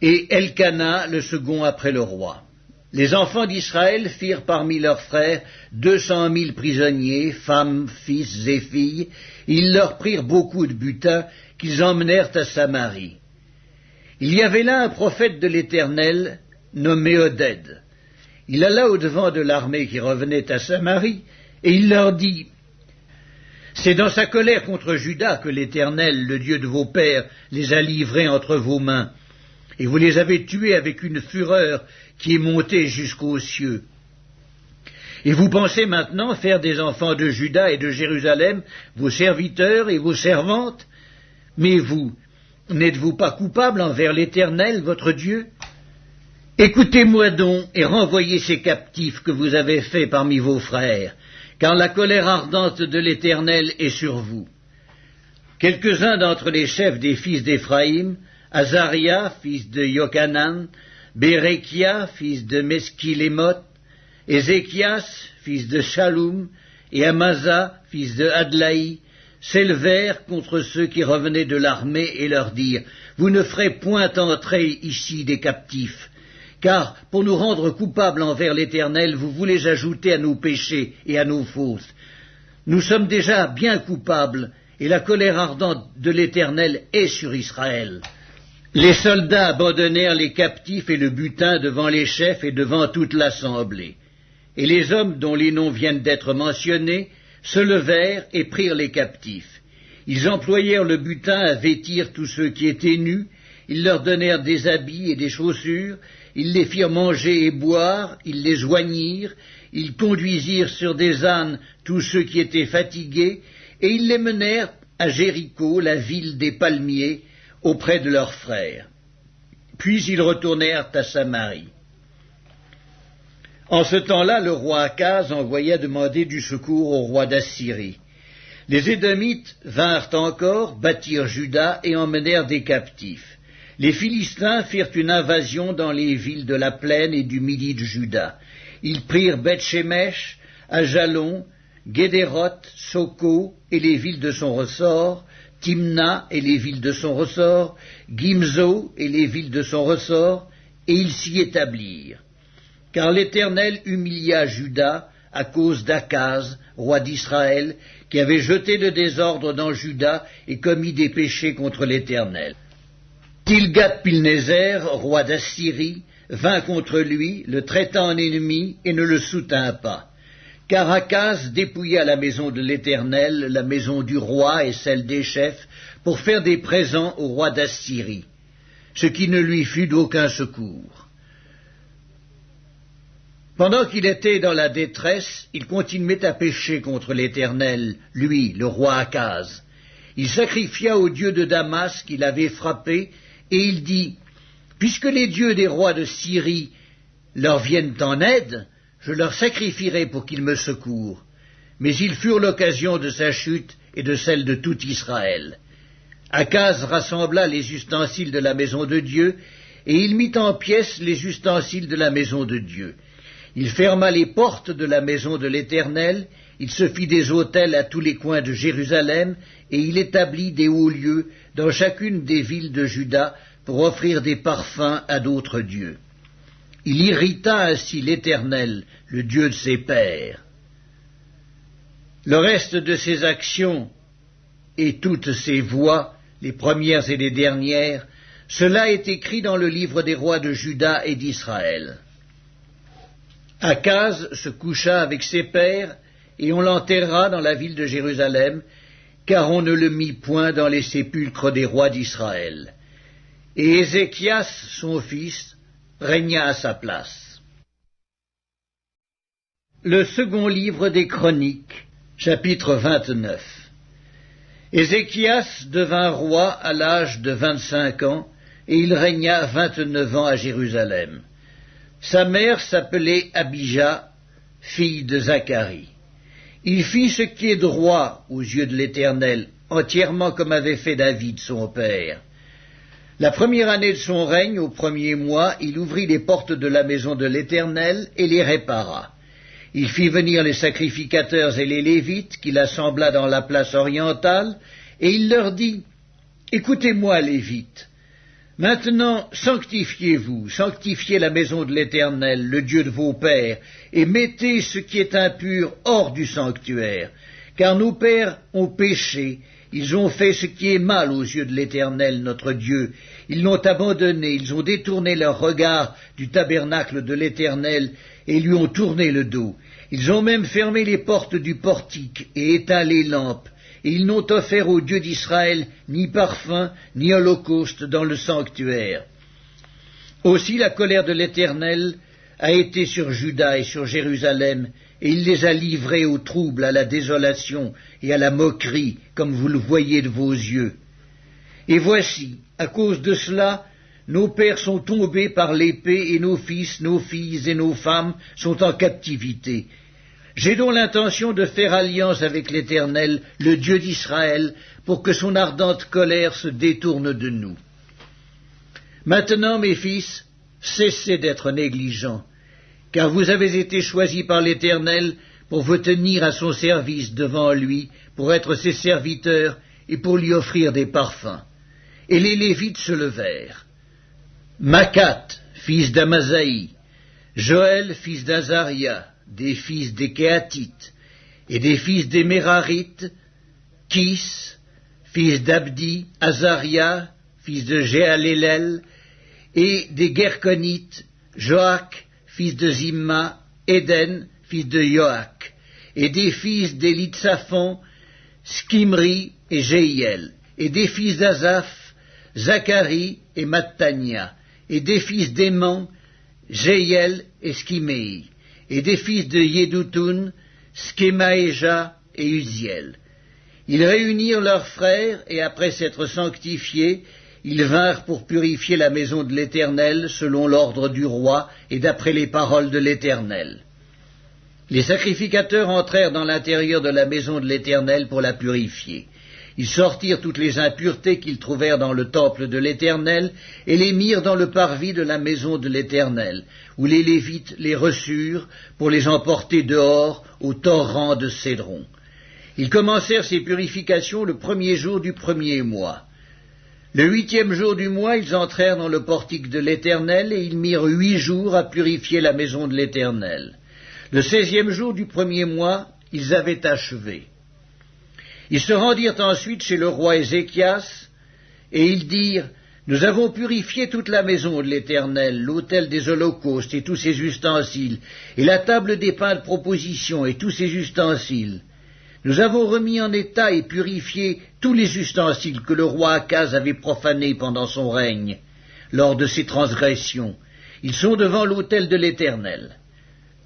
et Elkana, le second après le roi. Les enfants d'Israël firent parmi leurs frères 200 000 prisonniers, femmes, fils et filles. Ils leur prirent beaucoup de butin qu'ils emmenèrent à Samarie. Il y avait là un prophète de l'Éternel, nommé Oded. Il alla au-devant de l'armée qui revenait à Samarie, et il leur dit, « C'est dans sa colère contre Juda que l'Éternel, le Dieu de vos pères, les a livrés entre vos mains, et vous les avez tués avec une fureur qui est montée jusqu'aux cieux. Et vous pensez maintenant faire des enfants de Juda et de Jérusalem vos serviteurs et vos servantes? Mais vous, n'êtes-vous pas coupables envers l'Éternel, votre Dieu? Écoutez-moi donc et renvoyez ces captifs que vous avez faits parmi vos frères, car la colère ardente de l'Éternel est sur vous. » Quelques-uns d'entre les chefs des fils d'Éphraïm, Azaria, fils de Yochanan, Bérekia, fils de Meskilémoth, Ézéchias, fils de Shaloum, et Amasa, fils de Adlaï, s'élevèrent contre ceux qui revenaient de l'armée et leur dirent, « Vous ne ferez point entrer ici des captifs, car pour nous rendre coupables envers l'Éternel, vous voulez ajouter à nos péchés et à nos fautes. Nous sommes déjà bien coupables, et la colère ardente de l'Éternel est sur Israël. » Les soldats abandonnèrent les captifs et le butin devant les chefs et devant toute l'assemblée. Et les hommes dont les noms viennent d'être mentionnés se levèrent et prirent les captifs. Ils employèrent le butin à vêtir tous ceux qui étaient nus, ils leur donnèrent des habits et des chaussures, ils les firent manger et boire, ils les joignirent, ils conduisirent sur des ânes tous ceux qui étaient fatigués, et ils les menèrent à Jéricho, la ville des palmiers, auprès de leurs frères. Puis ils retournèrent à Samarie. En ce temps-là, le roi Akaz envoya demander du secours au roi d'Assyrie. Les Édomites vinrent encore, battirent Juda et emmenèrent des captifs. Les Philistins firent une invasion dans les villes de la plaine et du midi de Juda. Ils prirent Beth-Shemesh, Ajalon, Guédéroth, Soko et les villes de son ressort, Timna et les villes de son ressort, Gimzo et les villes de son ressort, et ils s'y établirent. Car l'Éternel humilia Juda à cause d'Akaz, roi d'Israël, qui avait jeté le désordre dans Juda et commis des péchés contre l'Éternel. Tilgat-Pilnézer, roi d'Assyrie, vint contre lui, le traita en ennemi et ne le soutint pas. Car Akaz dépouilla la maison de l'Éternel, la maison du roi et celle des chefs, pour faire des présents au roi d'Assyrie, ce qui ne lui fut d'aucun secours. Pendant qu'il était dans la détresse, il continuait à pécher contre l'Éternel, lui, le roi Akaz. Il sacrifia au dieu de Damas qu'il avait frappé, et il dit, « Puisque les dieux des rois de Syrie leur viennent en aide, je leur sacrifierai pour qu'ils me secourent. » Mais ils furent l'occasion de sa chute et de celle de tout Israël. Akaz rassembla les ustensiles de la maison de Dieu, et il mit en pièces les ustensiles de la maison de Dieu. Il ferma les portes de la maison de l'Éternel, il se fit des autels à tous les coins de Jérusalem, et il établit des hauts lieux dans chacune des villes de Juda pour offrir des parfums à d'autres dieux. Il irrita ainsi l'Éternel, le Dieu de ses pères. Le reste de ses actions et toutes ses voies, les premières et les dernières, cela est écrit dans le livre des rois de Juda et d'Israël. Akaz se coucha avec ses pères, et on l'enterra dans la ville de Jérusalem, car on ne le mit point dans les sépulcres des rois d'Israël. Et Ézéchias, son fils, régna à sa place. Le second livre des Chroniques, chapitre 29. Ézéchias devint roi à l'âge de 25 ans, et il régna 29 ans à Jérusalem. Sa mère s'appelait Abijah, fille de Zacharie. Il fit ce qui est droit aux yeux de l'Éternel, entièrement comme avait fait David son père. La première année de son règne, au premier mois, il ouvrit les portes de la maison de l'Éternel et les répara. Il fit venir les sacrificateurs et les Lévites, qu'il assembla dans la place orientale, et il leur dit, « Écoutez-moi, Lévites, maintenant sanctifiez-vous, sanctifiez la maison de l'Éternel, le Dieu de vos pères, et mettez ce qui est impur hors du sanctuaire, car nos pères ont péché, ils ont fait ce qui est mal aux yeux de l'Éternel, notre Dieu. Ils l'ont abandonné, ils ont détourné leur regard du tabernacle de l'Éternel et lui ont tourné le dos. Ils ont même fermé les portes du portique et éteint les lampes, et ils n'ont offert au Dieu d'Israël ni parfum, ni holocauste dans le sanctuaire. Aussi la colère de l'Éternel a été sur Juda et sur Jérusalem, et il les a livrés au trouble, à la désolation et à la moquerie, comme vous le voyez de vos yeux. Et voici, à cause de cela, nos pères sont tombés par l'épée, et nos fils, nos filles et nos femmes sont en captivité. J'ai donc l'intention de faire alliance avec l'Éternel, le Dieu d'Israël, pour que son ardente colère se détourne de nous. Maintenant, mes fils, cessez d'être négligents, car vous avez été choisis par l'Éternel pour vous tenir à son service devant lui, pour être ses serviteurs et pour lui offrir des parfums. Et les Lévites se levèrent. Macat, fils d'Amasaï, Joël, fils d'Azaria, des fils des Kéatites, et des fils des Mérarites, Kis, fils d'Abdi, Azaria, fils de Jéhalélel, et des Gerconites, Joach, fils de Zimma, Éden, fils de Joach, et des fils d'Élitsaphon, Skimri et Jéhiel, et des fils d'Azaph, Zacharie et Mattania, et des fils d'Éman, Jéhiel et Skiméi, et des fils de Yédoutoun, Skemaéja et Uziel. Ils réunirent leurs frères, et après s'être sanctifiés, ils vinrent pour purifier la maison de l'Éternel, selon l'ordre du roi, et d'après les paroles de l'Éternel. Les sacrificateurs entrèrent dans l'intérieur de la maison de l'Éternel pour la purifier. Ils sortirent toutes les impuretés qu'ils trouvèrent dans le temple de l'Éternel, et les mirent dans le parvis de la maison de l'Éternel, où les Lévites les reçurent pour les emporter dehors au torrent de Cédron. Ils commencèrent ces purifications le premier jour du premier mois. Le 8e jour du mois, ils entrèrent dans le portique de l'Éternel, et ils mirent 8 jours à purifier la maison de l'Éternel. Le 16e jour du premier mois, ils avaient achevé. Ils se rendirent ensuite chez le roi Ézéchias, et ils dirent, « Nous avons purifié toute la maison de l'Éternel, l'autel des holocaustes et tous ses ustensiles, et la table des pains de proposition et tous ses ustensiles. Nous avons remis en état et purifié tous les ustensiles que le roi Akaz avait profanés pendant son règne, lors de ses transgressions. Ils sont devant l'autel de l'Éternel. »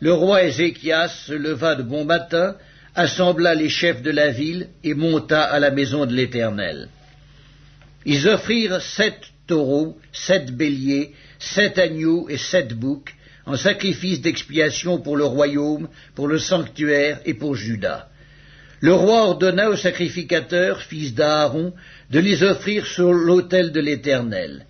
Le roi Ézéchias se leva de bon matin, assembla les chefs de la ville et monta à la maison de l'Éternel. Ils offrirent 7 taureaux, 7 béliers, 7 agneaux et 7 boucs en sacrifice d'expiation pour le royaume, pour le sanctuaire et pour Juda. Le roi ordonna aux sacrificateurs, fils d'Aaron, de les offrir sur l'autel de l'Éternel.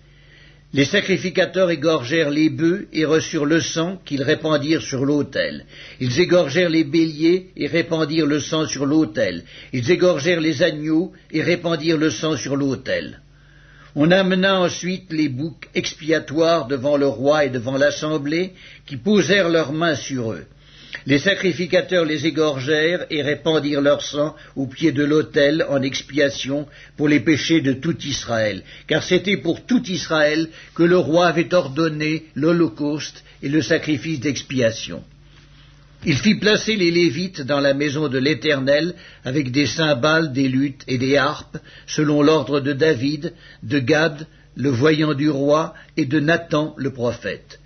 Les sacrificateurs égorgèrent les bœufs et reçurent le sang qu'ils répandirent sur l'autel. Ils égorgèrent les béliers et répandirent le sang sur l'autel. Ils égorgèrent les agneaux et répandirent le sang sur l'autel. On amena ensuite les boucs expiatoires devant le roi et devant l'assemblée, qui posèrent leurs mains sur eux. Les sacrificateurs les égorgèrent et répandirent leur sang au pied de l'autel en expiation pour les péchés de tout Israël, car c'était pour tout Israël que le roi avait ordonné l'holocauste et le sacrifice d'expiation. Il fit placer les Lévites dans la maison de l'Éternel avec des cymbales, des luttes et des harpes, selon l'ordre de David, de Gad, le voyant du roi, et de Nathan, le prophète.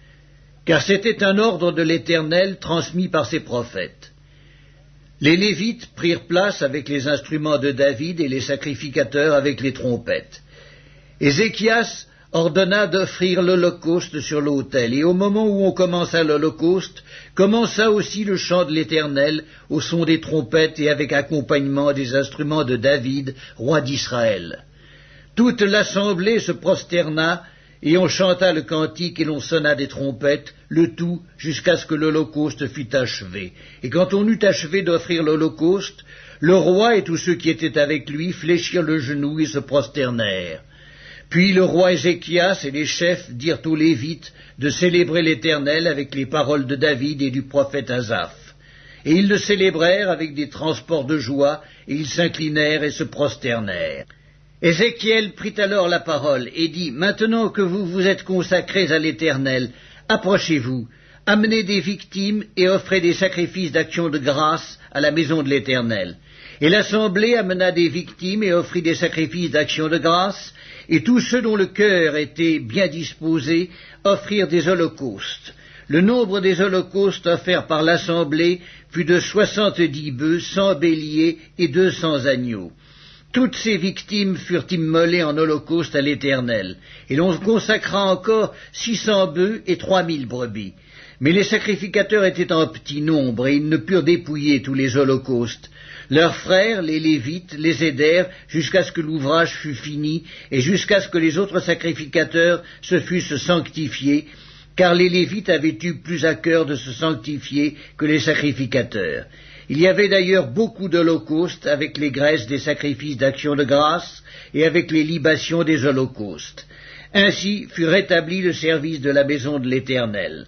Car c'était un ordre de l'Éternel transmis par ses prophètes. Les Lévites prirent place avec les instruments de David et les sacrificateurs avec les trompettes. Ézéchias ordonna d'offrir l'holocauste sur l'autel, et au moment où on commença l'holocauste, commença aussi le chant de l'Éternel au son des trompettes et avec accompagnement des instruments de David, roi d'Israël. Toute l'assemblée se prosterna, et on chanta le cantique et l'on sonna des trompettes, le tout jusqu'à ce que l'holocauste fût achevé. Et quand on eut achevé d'offrir l'holocauste, le roi et tous ceux qui étaient avec lui fléchirent le genou et se prosternèrent. Puis le roi Ézéchias et les chefs dirent aux Lévites de célébrer l'Éternel avec les paroles de David et du prophète Asaph. Et ils le célébrèrent avec des transports de joie, et ils s'inclinèrent et se prosternèrent. Ézéchiel prit alors la parole et dit, « Maintenant que vous vous êtes consacrés à l'Éternel, approchez-vous, amenez des victimes et offrez des sacrifices d'action de grâce à la maison de l'Éternel. » Et l'assemblée amena des victimes et offrit des sacrifices d'action de grâce, et tous ceux dont le cœur était bien disposé offrirent des holocaustes. Le nombre des holocaustes offerts par l'assemblée fut de 70 bœufs, 100 béliers et 200 agneaux. Toutes ces victimes furent immolées en holocauste à l'Éternel, et l'on consacra encore 600 bœufs et 3000 brebis. Mais les sacrificateurs étaient en petit nombre, et ils ne purent dépouiller tous les holocaustes. Leurs frères, les Lévites, les aidèrent jusqu'à ce que l'ouvrage fût fini, et jusqu'à ce que les autres sacrificateurs se fussent sanctifiés, car les Lévites avaient eu plus à cœur de se sanctifier que les sacrificateurs. Il y avait d'ailleurs beaucoup d'holocaustes avec les graisses des sacrifices d'action de grâce et avec les libations des holocaustes. Ainsi fut rétabli le service de la maison de l'Éternel.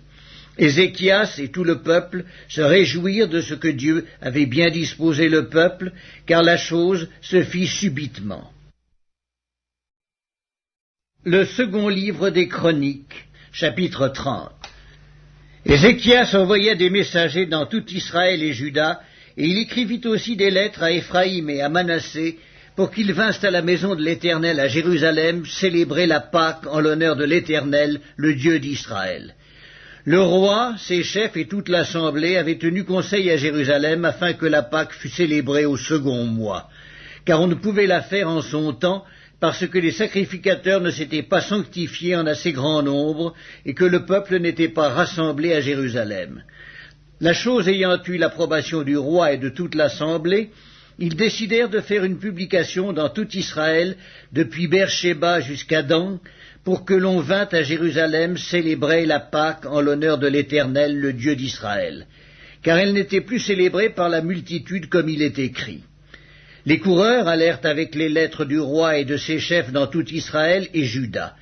Ézéchias et tout le peuple se réjouirent de ce que Dieu avait bien disposé le peuple, car la chose se fit subitement. Le second livre des Chroniques, chapitre 30. Ézéchias envoya des messagers dans tout Israël et Juda, et il écrivit aussi des lettres à Éphraïm et à Manassé, pour qu'ils vinssent à la maison de l'Éternel à Jérusalem célébrer la Pâque en l'honneur de l'Éternel, le Dieu d'Israël. Le roi, ses chefs et toute l'assemblée avaient tenu conseil à Jérusalem afin que la Pâque fût célébrée au second mois, car on ne pouvait la faire en son temps parce que les sacrificateurs ne s'étaient pas sanctifiés en assez grand nombre et que le peuple n'était pas rassemblé à Jérusalem. La chose ayant eu l'approbation du roi et de toute l'assemblée, ils décidèrent de faire une publication dans tout Israël, depuis Beersheba jusqu'à Dan, pour que l'on vînt à Jérusalem célébrer la Pâque en l'honneur de l'Éternel, le Dieu d'Israël, car elle n'était plus célébrée par la multitude comme il est écrit. Les coureurs allèrent avec les lettres du roi et de ses chefs dans tout Israël et Juda.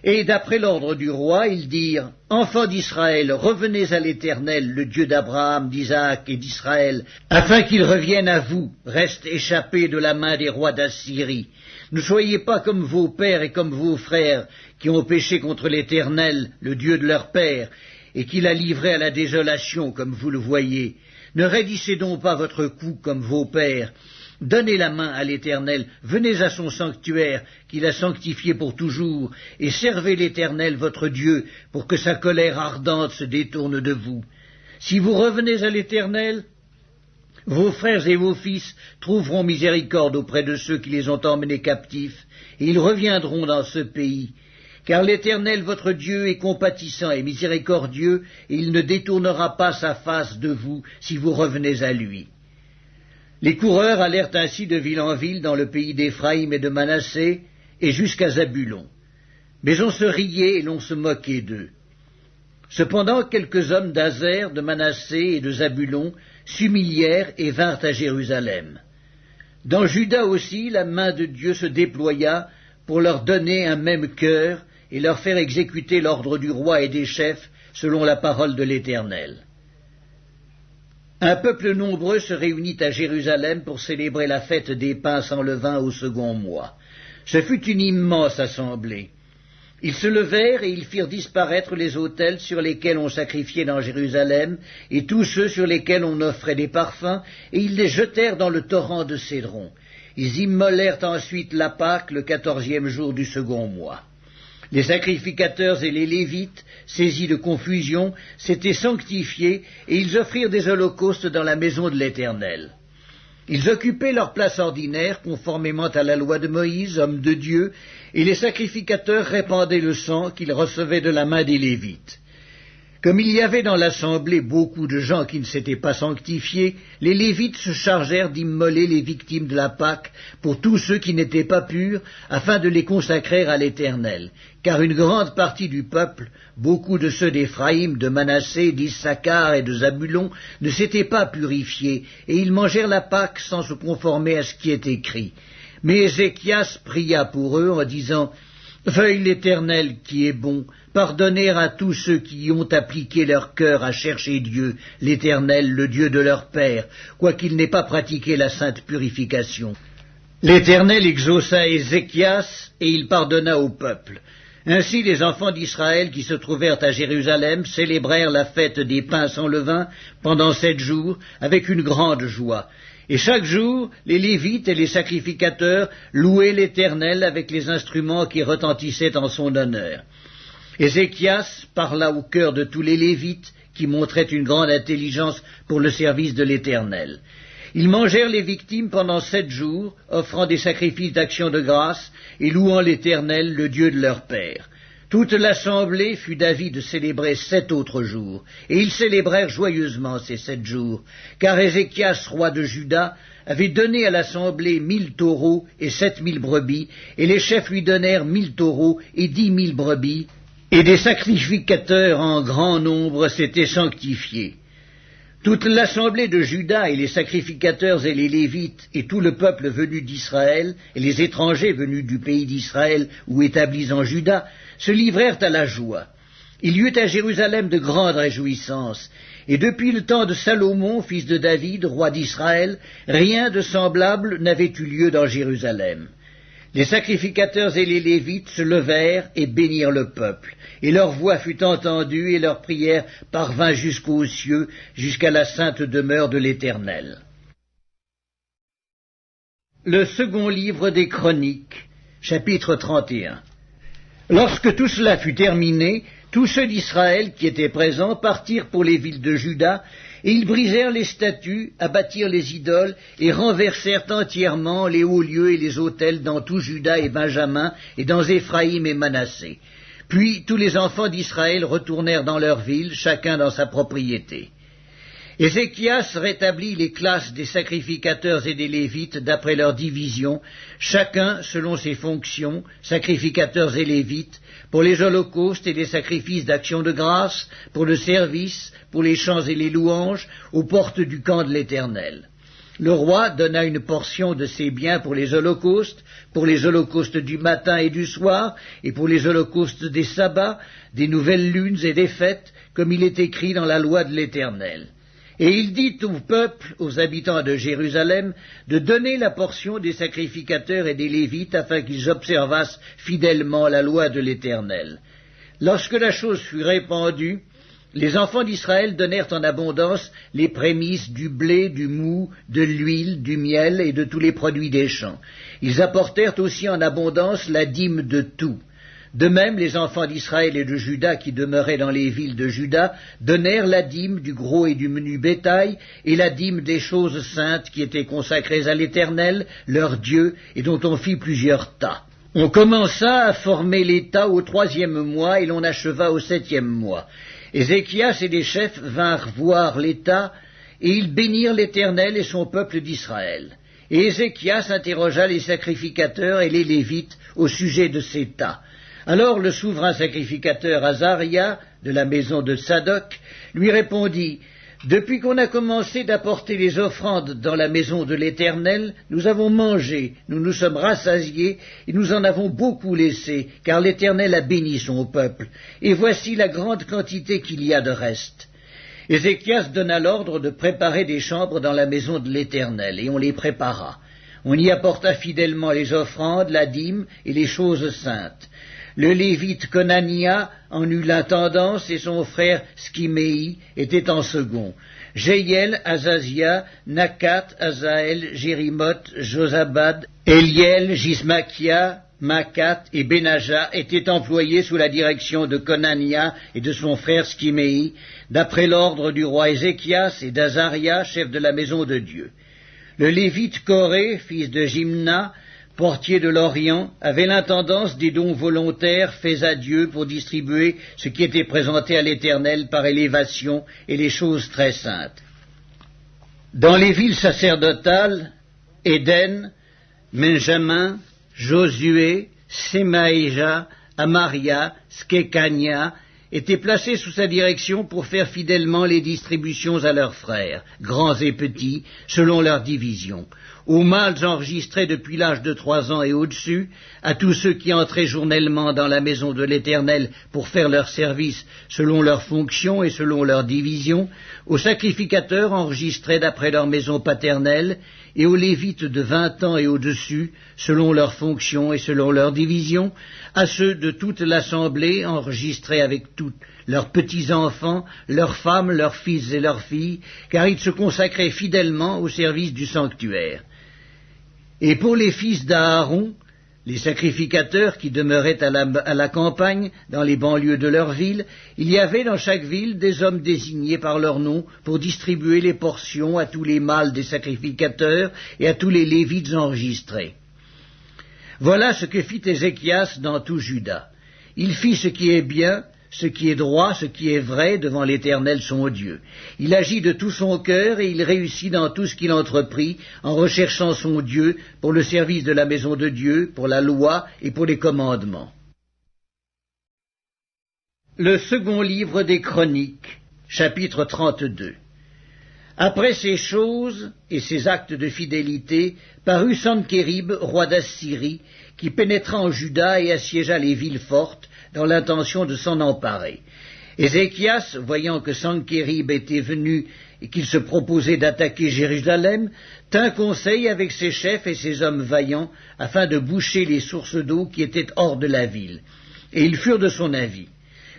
Et d'après l'ordre du roi, ils dirent, « Enfants d'Israël, revenez à l'Éternel, le Dieu d'Abraham, d'Isaac et d'Israël, afin qu'il revienne à vous, reste échappé de la main des rois d'Assyrie. Ne soyez pas comme vos pères et comme vos frères, qui ont péché contre l'Éternel, le Dieu de leur père, et qui l'a livré à la désolation, comme vous le voyez. Ne raidissez donc pas votre cou comme vos pères. Donnez la main à l'Éternel, venez à son sanctuaire, qu'il a sanctifié pour toujours, et servez l'Éternel votre Dieu, pour que sa colère ardente se détourne de vous. Si vous revenez à l'Éternel, vos frères et vos fils trouveront miséricorde auprès de ceux qui les ont emmenés captifs, et ils reviendront dans ce pays. Car l'Éternel votre Dieu est compatissant et miséricordieux, et il ne détournera pas sa face de vous si vous revenez à lui. Les coureurs allèrent ainsi de ville en ville dans le pays d'Éphraïm et de Manassé, et jusqu'à Zabulon. Mais on se riait et l'on se moquait d'eux. Cependant, quelques hommes d'Azer, de Manassé et de Zabulon s'humilièrent et vinrent à Jérusalem. Dans Juda aussi, la main de Dieu se déploya pour leur donner un même cœur et leur faire exécuter l'ordre du roi et des chefs selon la parole de l'Éternel. Un peuple nombreux se réunit à Jérusalem pour célébrer la fête des pains sans levain au second mois. Ce fut une immense assemblée. Ils se levèrent et ils firent disparaître les autels sur lesquels on sacrifiait dans Jérusalem, et tous ceux sur lesquels on offrait des parfums, et ils les jetèrent dans le torrent de Cédron. Ils immolèrent ensuite la Pâque le 14e jour du second mois. Les sacrificateurs et les Lévites, saisis de confusion, s'étaient sanctifiés, et ils offrirent des holocaustes dans la maison de l'Éternel. Ils occupaient leur place ordinaire, conformément à la loi de Moïse, homme de Dieu, et les sacrificateurs répandaient le sang qu'ils recevaient de la main des Lévites. Comme il y avait dans l'assemblée beaucoup de gens qui ne s'étaient pas sanctifiés, les Lévites se chargèrent d'immoler les victimes de la Pâque pour tous ceux qui n'étaient pas purs, afin de les consacrer à l'Éternel. Car une grande partie du peuple, beaucoup de ceux d'Éphraïm, de Manassé, d'Issachar et de Zabulon, ne s'étaient pas purifiés, et ils mangèrent la Pâque sans se conformer à ce qui est écrit. Mais Ézéchias pria pour eux en disant « Veuille l'Éternel qui est bon, pardonner à tous ceux qui ont appliqué leur cœur à chercher Dieu, l'Éternel, le Dieu de leur père, quoiqu'ils n'aient pas pratiqué la sainte purification. » L'Éternel exauça Ézéchias, et il pardonna au peuple. Ainsi les enfants d'Israël qui se trouvèrent à Jérusalem célébrèrent la fête des pains sans levain pendant 7 jours, avec une grande joie. Et chaque jour, les Lévites et les sacrificateurs louaient l'Éternel avec les instruments qui retentissaient en son honneur. Ézéchias parla au cœur de tous les Lévites, qui montraient une grande intelligence pour le service de l'Éternel. Ils mangèrent les victimes pendant 7 jours, offrant des sacrifices d'action de grâce et louant l'Éternel, le Dieu de leur père. Toute l'assemblée fut d'avis de célébrer 7 autres jours, et ils célébrèrent joyeusement ces 7 jours, car Ézéchias, roi de Juda, avait donné à l'assemblée 1000 taureaux et 7000 brebis, et les chefs lui donnèrent 1000 taureaux et 10 000 brebis, et des sacrificateurs en grand nombre s'étaient sanctifiés. Toute l'assemblée de Juda et les sacrificateurs et les Lévites et tout le peuple venu d'Israël et les étrangers venus du pays d'Israël ou établis en Juda se livrèrent à la joie. Il y eut à Jérusalem de grandes réjouissances, et depuis le temps de Salomon, fils de David, roi d'Israël, rien de semblable n'avait eu lieu dans Jérusalem. Les sacrificateurs et les Lévites se levèrent et bénirent le peuple, et leur voix fut entendue et leur prière parvint jusqu'aux cieux, jusqu'à la sainte demeure de l'Éternel. Le second livre des Chroniques, chapitre 31. Lorsque tout cela fut terminé, tous ceux d'Israël qui étaient présents partirent pour les villes de Juda, et ils brisèrent les statues, abattirent les idoles, et renversèrent entièrement les hauts lieux et les autels dans tout Juda et Benjamin, et dans Éphraïm et Manassé. Puis tous les enfants d'Israël retournèrent dans leur ville, chacun dans sa propriété. Ézéchias rétablit les classes des sacrificateurs et des Lévites d'après leur division, chacun selon ses fonctions, sacrificateurs et Lévites, pour les holocaustes et les sacrifices d'action de grâce, pour le service, pour les chants et les louanges, aux portes du camp de l'Éternel. Le roi donna une portion de ses biens pour les holocaustes du matin et du soir, et pour les holocaustes des sabbats, des nouvelles lunes et des fêtes, comme il est écrit dans la loi de l'Éternel. Et il dit au peuple, aux habitants de Jérusalem, de donner la portion des sacrificateurs et des Lévites afin qu'ils observassent fidèlement la loi de l'Éternel. Lorsque la chose fut répandue, les enfants d'Israël donnèrent en abondance les prémices du blé, du mou, de l'huile, du miel et de tous les produits des champs. Ils apportèrent aussi en abondance la dîme de tout. De même, les enfants d'Israël et de Juda qui demeuraient dans les villes de Juda donnèrent la dîme du gros et du menu bétail et la dîme des choses saintes qui étaient consacrées à l'Éternel, leur Dieu, et dont on fit plusieurs tas. On commença à former les tas au 3e mois et l'on acheva au 7e mois. Ézéchias et les chefs vinrent voir les tas et ils bénirent l'Éternel et son peuple d'Israël. Et Ézéchias interrogea les sacrificateurs et les Lévites au sujet de ces tas. Alors le souverain sacrificateur Azaria, de la maison de Sadoc, lui répondit: Depuis qu'on a commencé d'apporter les offrandes dans la maison de l'Éternel, nous avons mangé, nous nous sommes rassasiés, et nous en avons beaucoup laissé, car l'Éternel a béni son peuple, et voici la grande quantité qu'il y a de reste. Ézéchias donna l'ordre de préparer des chambres dans la maison de l'Éternel, et on les prépara. On y apporta fidèlement les offrandes, la dîme et les choses saintes. Le Lévite Conania en eut l'intendance et son frère Skiméi était en second. Jéhiel, Azazia, Nakat, Azaël, Jérimoth, Josabad, Eliel, Gismakia, Makat et Benaja étaient employés sous la direction de Conania et de son frère Skiméi, d'après l'ordre du roi Ézéchias et d'Azaria, chef de la maison de Dieu. Le Lévite Coré, fils de Jimna, portier de l'Orient, avait l'intendance des dons volontaires faits à Dieu pour distribuer ce qui était présenté à l'Éternel par élévation et les choses très saintes. Dans les villes sacerdotales, Éden, Benjamin, Josué, Semaïja, Amaria, Skekania étaient placés sous sa direction pour faire fidèlement les distributions à leurs frères, grands et petits, selon leur division, aux mâles enregistrés depuis l'âge de 3 ans et au-dessus, à tous ceux qui entraient journellement dans la maison de l'Éternel pour faire leur service selon leurs fonctions et selon leur division, aux sacrificateurs enregistrés d'après leur maison paternelle, et aux Lévites de 20 ans et au-dessus, selon leurs fonctions et selon leur division, à ceux de toute l'assemblée enregistrés avec tous leurs petits-enfants, leurs femmes, leurs fils et leurs filles, car ils se consacraient fidèlement au service du sanctuaire. Et pour les fils d'Aaron, les sacrificateurs qui demeuraient à la campagne, dans les banlieues de leur ville, il y avait dans chaque ville des hommes désignés par leur nom pour distribuer les portions à tous les mâles des sacrificateurs et à tous les Lévites enregistrés. Voilà ce que fit Ézéchias dans tout Juda. Il fit ce qui est bien, ce qui est droit, ce qui est vrai devant l'Éternel son Dieu. Il agit de tout son cœur et il réussit dans tout ce qu'il entreprit en recherchant son Dieu pour le service de la maison de Dieu, pour la loi et pour les commandements. Le second livre des Chroniques, chapitre 32. Après ces choses et ces actes de fidélité, parut Sankérib, roi d'Assyrie, qui pénétra en Juda et assiégea les villes fortes, dans l'intention de s'en emparer. Ézéchias, voyant que Sankérib était venu et qu'il se proposait d'attaquer Jérusalem, tint conseil avec ses chefs et ses hommes vaillants, afin de boucher les sources d'eau qui étaient hors de la ville. Et ils furent de son avis.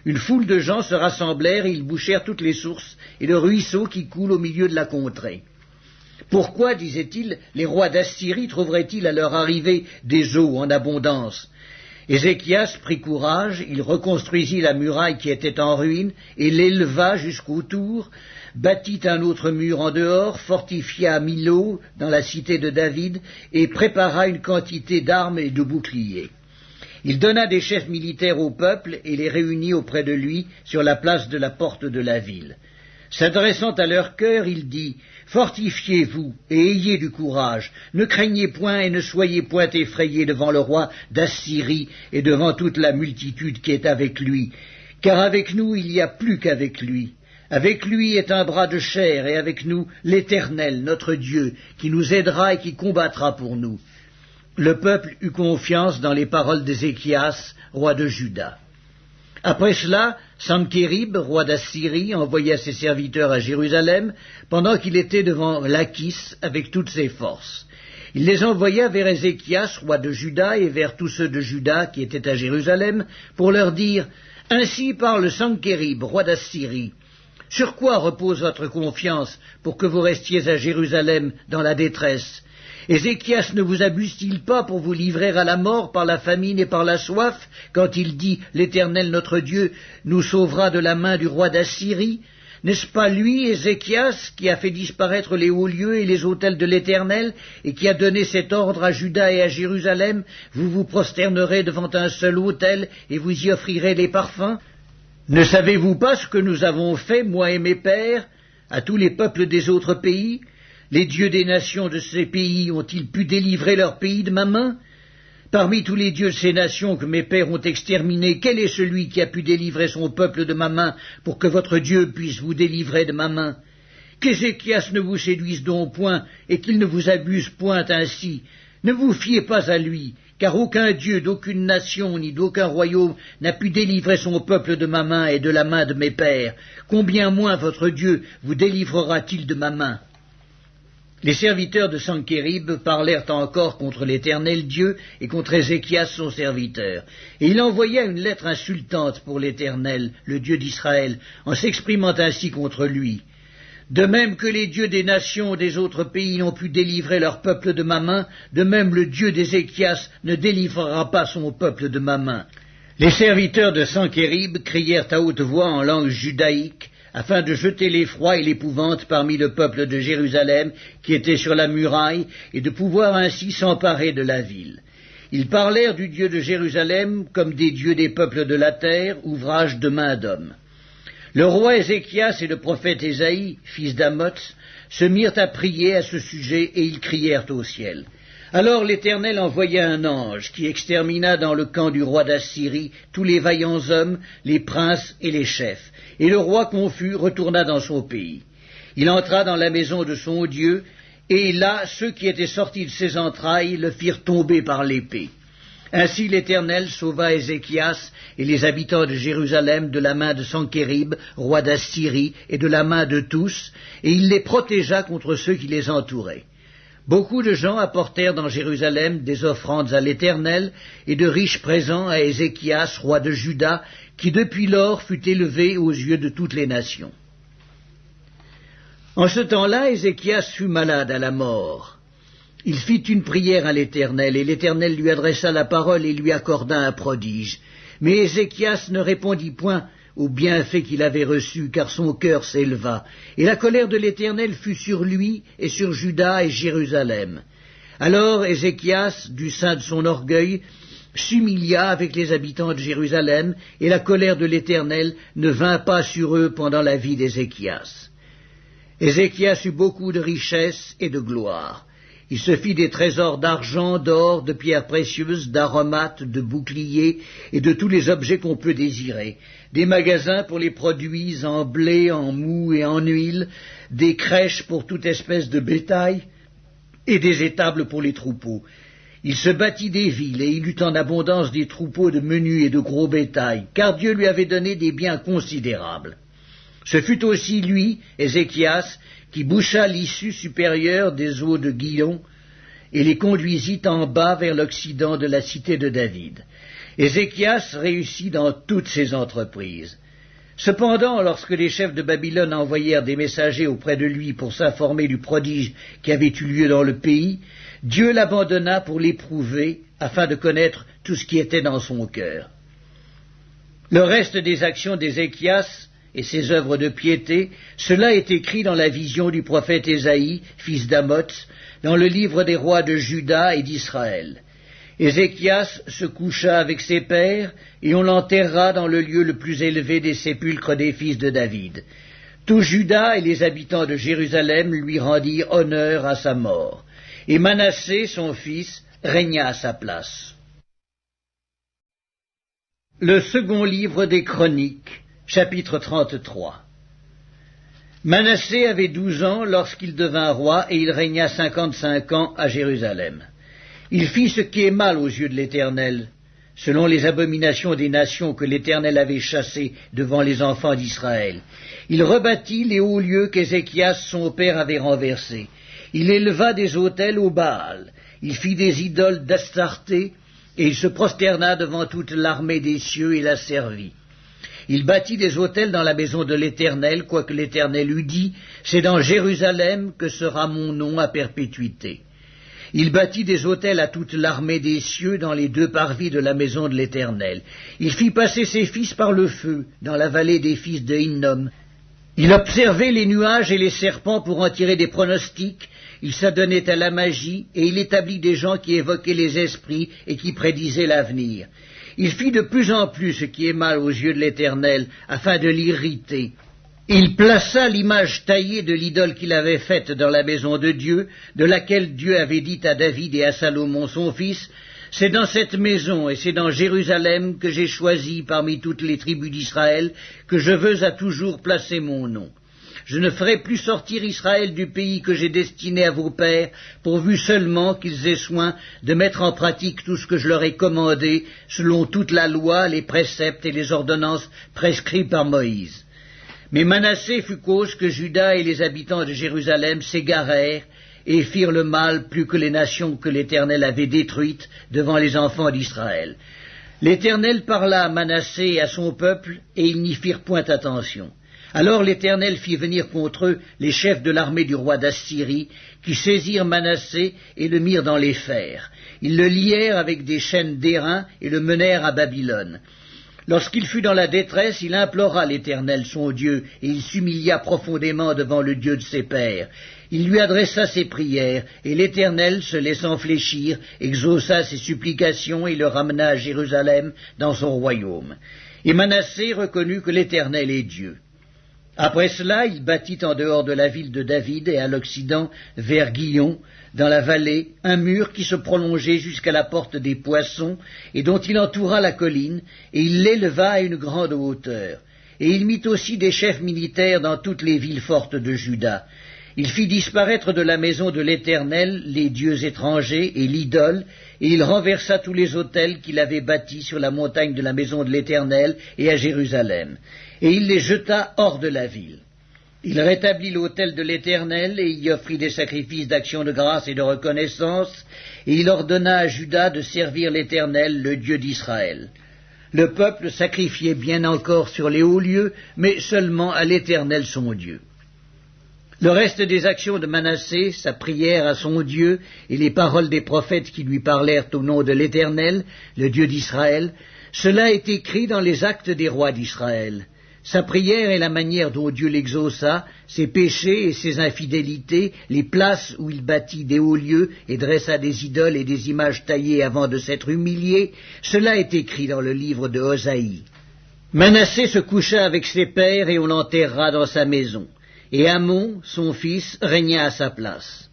Une foule de gens se rassemblèrent et ils bouchèrent toutes les sources et le ruisseau qui coule au milieu de la contrée. Pourquoi, disait-il, les rois d'Assyrie trouveraient-ils à leur arrivée des eaux en abondance? Ézéchias prit courage, il reconstruisit la muraille qui était en ruine et l'éleva jusqu'au tour, bâtit un autre mur en dehors, fortifia Milo dans la cité de David et prépara une quantité d'armes et de boucliers. Il donna des chefs militaires au peuple et les réunit auprès de lui sur la place de la porte de la ville. S'adressant à leur cœur, il dit: « Fortifiez-vous et ayez du courage, ne craignez point et ne soyez point effrayés devant le roi d'Assyrie et devant toute la multitude qui est avec lui, car avec nous il n'y a plus qu'avec lui. Avec lui est un bras de chair et avec nous l'Éternel, notre Dieu, qui nous aidera et qui combattra pour nous. » Le peuple eut confiance dans les paroles d'Ézéchias, roi de Juda. Après cela, Sankérib, roi d'Assyrie, envoya ses serviteurs à Jérusalem, pendant qu'il était devant Lachis avec toutes ses forces. Il les envoya vers Ézéchias, roi de Juda, et vers tous ceux de Juda qui étaient à Jérusalem, pour leur dire: « Ainsi parle Sankérib, roi d'Assyrie. Sur quoi repose votre confiance pour que vous restiez à Jérusalem dans la détresse ? Ézéchias ne vous abuse-t-il pas pour vous livrer à la mort par la famine et par la soif, quand il dit: « L'Éternel notre Dieu nous sauvera de la main du roi d'Assyrie » N'est-ce pas lui, Ézéchias, qui a fait disparaître les hauts lieux et les autels de l'Éternel, et qui a donné cet ordre à Juda et à Jérusalem: « Vous vous prosternerez devant un seul autel, et vous y offrirez des parfums » Ne savez-vous pas ce que nous avons fait, moi et mes pères, à tous les peuples des autres pays? Les dieux des nations de ces pays ont-ils pu délivrer leur pays de ma main? Parmi tous les dieux de ces nations que mes pères ont exterminés, quel est celui qui a pu délivrer son peuple de ma main pour que votre Dieu puisse vous délivrer de ma main? Qu'Ézéchias ne vous séduise donc point et qu'il ne vous abuse point ainsi. Ne vous fiez pas à lui, car aucun Dieu d'aucune nation ni d'aucun royaume n'a pu délivrer son peuple de ma main et de la main de mes pères. Combien moins votre Dieu vous délivrera-t-il de ma main? Les serviteurs de Sankérib parlèrent encore contre l'Éternel Dieu et contre Ézéchias son serviteur. Et il envoya une lettre insultante pour l'Éternel, le Dieu d'Israël, en s'exprimant ainsi contre lui. De même que les dieux des nations des autres pays n'ont pu délivrer leur peuple de ma main, de même le Dieu d'Ézéchias ne délivrera pas son peuple de ma main. Les serviteurs de Sankérib crièrent à haute voix en langue judaïque, afin de jeter l'effroi et l'épouvante parmi le peuple de Jérusalem qui était sur la muraille, et de pouvoir ainsi s'emparer de la ville. Ils parlèrent du Dieu de Jérusalem comme des dieux des peuples de la terre, ouvrage de main d'homme. Le roi Ézéchias et le prophète Ésaïe, fils d'Amoz, se mirent à prier à ce sujet, et ils crièrent au ciel. Alors l'Éternel envoya un ange qui extermina dans le camp du roi d'Assyrie tous les vaillants hommes, les princes et les chefs, et le roi confus retourna dans son pays. Il entra dans la maison de son Dieu, et là ceux qui étaient sortis de ses entrailles le firent tomber par l'épée. Ainsi l'Éternel sauva Ézéchias et les habitants de Jérusalem de la main de Sankérib, roi d'Assyrie, et de la main de tous, et il les protégea contre ceux qui les entouraient. Beaucoup de gens apportèrent dans Jérusalem des offrandes à l'Éternel et de riches présents à Ézéchias, roi de Juda, qui depuis lors fut élevé aux yeux de toutes les nations. En ce temps-là, Ézéchias fut malade à la mort. Il fit une prière à l'Éternel, et l'Éternel lui adressa la parole et lui accorda un prodige. Mais Ézéchias ne répondit point au bienfait qu'il avait reçu, car son cœur s'éleva, et la colère de l'Éternel fut sur lui et sur Juda et Jérusalem. Alors Ézéchias, du sein de son orgueil, s'humilia avec les habitants de Jérusalem, et la colère de l'Éternel ne vint pas sur eux pendant la vie d'Ézéchias. Ézéchias eut beaucoup de richesses et de gloire. Il se fit des trésors d'argent, d'or, de pierres précieuses, d'aromates, de boucliers et de tous les objets qu'on peut désirer, des magasins pour les produits en blé, en mou et en huile, des crèches pour toute espèce de bétail et des étables pour les troupeaux. Il se bâtit des villes et il eut en abondance des troupeaux de menu et de gros bétail, car Dieu lui avait donné des biens considérables. Ce fut aussi lui, Ézéchias, qui boucha l'issue supérieure des eaux de Guillon et les conduisit en bas vers l'occident de la cité de David. Ézéchias réussit dans toutes ses entreprises. Cependant, lorsque les chefs de Babylone envoyèrent des messagers auprès de lui pour s'informer du prodige qui avait eu lieu dans le pays, Dieu l'abandonna pour l'éprouver, afin de connaître tout ce qui était dans son cœur. Le reste des actions d'Ézéchias et ses œuvres de piété, cela est écrit dans la vision du prophète Ésaïe, fils d'Amoz, dans le livre des rois de Juda et d'Israël. Ézéchias se coucha avec ses pères, et on l'enterra dans le lieu le plus élevé des sépulcres des fils de David. Tout Juda et les habitants de Jérusalem lui rendirent honneur à sa mort, et Manassé, son fils, régna à sa place. Le second livre des Chroniques, chapitre 33. Manassé avait 12 ans lorsqu'il devint roi, et il régna 55 ans à Jérusalem. Il fit ce qui est mal aux yeux de l'Éternel, selon les abominations des nations que l'Éternel avait chassées devant les enfants d'Israël. Il rebâtit les hauts lieux qu'Ézéchias son père avait renversés. Il éleva des autels au Baal. Il fit des idoles d'Astarté, et il se prosterna devant toute l'armée des cieux et la servit. Il bâtit des autels dans la maison de l'Éternel, quoique l'Éternel eût dit, « C'est dans Jérusalem que sera mon nom à perpétuité. » Il bâtit des autels à toute l'armée des cieux dans les 2 parvis de la maison de l'Éternel. Il fit passer ses fils par le feu dans la vallée des fils de Hinnom. Il observait les nuages et les serpents pour en tirer des pronostics. Il s'adonnait à la magie, et il établit des gens qui évoquaient les esprits et qui prédisaient l'avenir. Il fit de plus en plus ce qui est mal aux yeux de l'Éternel, afin de l'irriter. Il plaça l'image taillée de l'idole qu'il avait faite dans la maison de Dieu, de laquelle Dieu avait dit à David et à Salomon son fils, « C'est dans cette maison et c'est dans Jérusalem que j'ai choisi parmi toutes les tribus d'Israël que je veux à toujours placer mon nom. Je ne ferai plus sortir Israël du pays que j'ai destiné à vos pères, pourvu seulement qu'ils aient soin de mettre en pratique tout ce que je leur ai commandé, selon toute la loi, les préceptes et les ordonnances prescrits par Moïse. Mais Manassé fut cause que Juda et les habitants de Jérusalem s'égarèrent et firent le mal plus que les nations que l'Éternel avait détruites devant les enfants d'Israël. L'Éternel parla à Manassé et à son peuple, et ils n'y firent point attention. Alors l'Éternel fit venir contre eux les chefs de l'armée du roi d'Assyrie, qui saisirent Manassé et le mirent dans les fers. Ils le lièrent avec des chaînes d'airain et le menèrent à Babylone. Lorsqu'il fut dans la détresse, il implora l'Éternel son Dieu, et il s'humilia profondément devant le Dieu de ses pères. Il lui adressa ses prières, et l'Éternel, se laissant fléchir, exauça ses supplications et le ramena à Jérusalem dans son royaume. Et Manassé reconnut que l'Éternel est Dieu. Après cela, il bâtit en dehors de la ville de David et à l'occident, vers Guillon, dans la vallée, un mur qui se prolongeait jusqu'à la porte des Poissons et dont il entoura la colline, et il l'éleva à une grande hauteur. Et il mit aussi des chefs militaires dans toutes les villes fortes de Juda. Il fit disparaître de la maison de l'Éternel les dieux étrangers et l'idole, et il renversa tous les autels qu'il avait bâtis sur la montagne de la maison de l'Éternel et à Jérusalem. Et il les jeta hors de la ville. Il rétablit l'autel de l'Éternel, et il y offrit des sacrifices d'action de grâce et de reconnaissance, et il ordonna à Juda de servir l'Éternel, le Dieu d'Israël. Le peuple sacrifiait bien encore sur les hauts lieux, mais seulement à l'Éternel son Dieu. Le reste des actions de Manassé, sa prière à son Dieu, et les paroles des prophètes qui lui parlèrent au nom de l'Éternel, le Dieu d'Israël, cela est écrit dans les actes des rois d'Israël. Sa prière et la manière dont Dieu l'exauça, ses péchés et ses infidélités, les places où il bâtit des hauts lieux et dressa des idoles et des images taillées avant de s'être humilié, cela est écrit dans le livre de Osaïe. Manassé se coucha avec ses pères et on l'enterra dans sa maison. Et Amon, son fils, régna à sa place.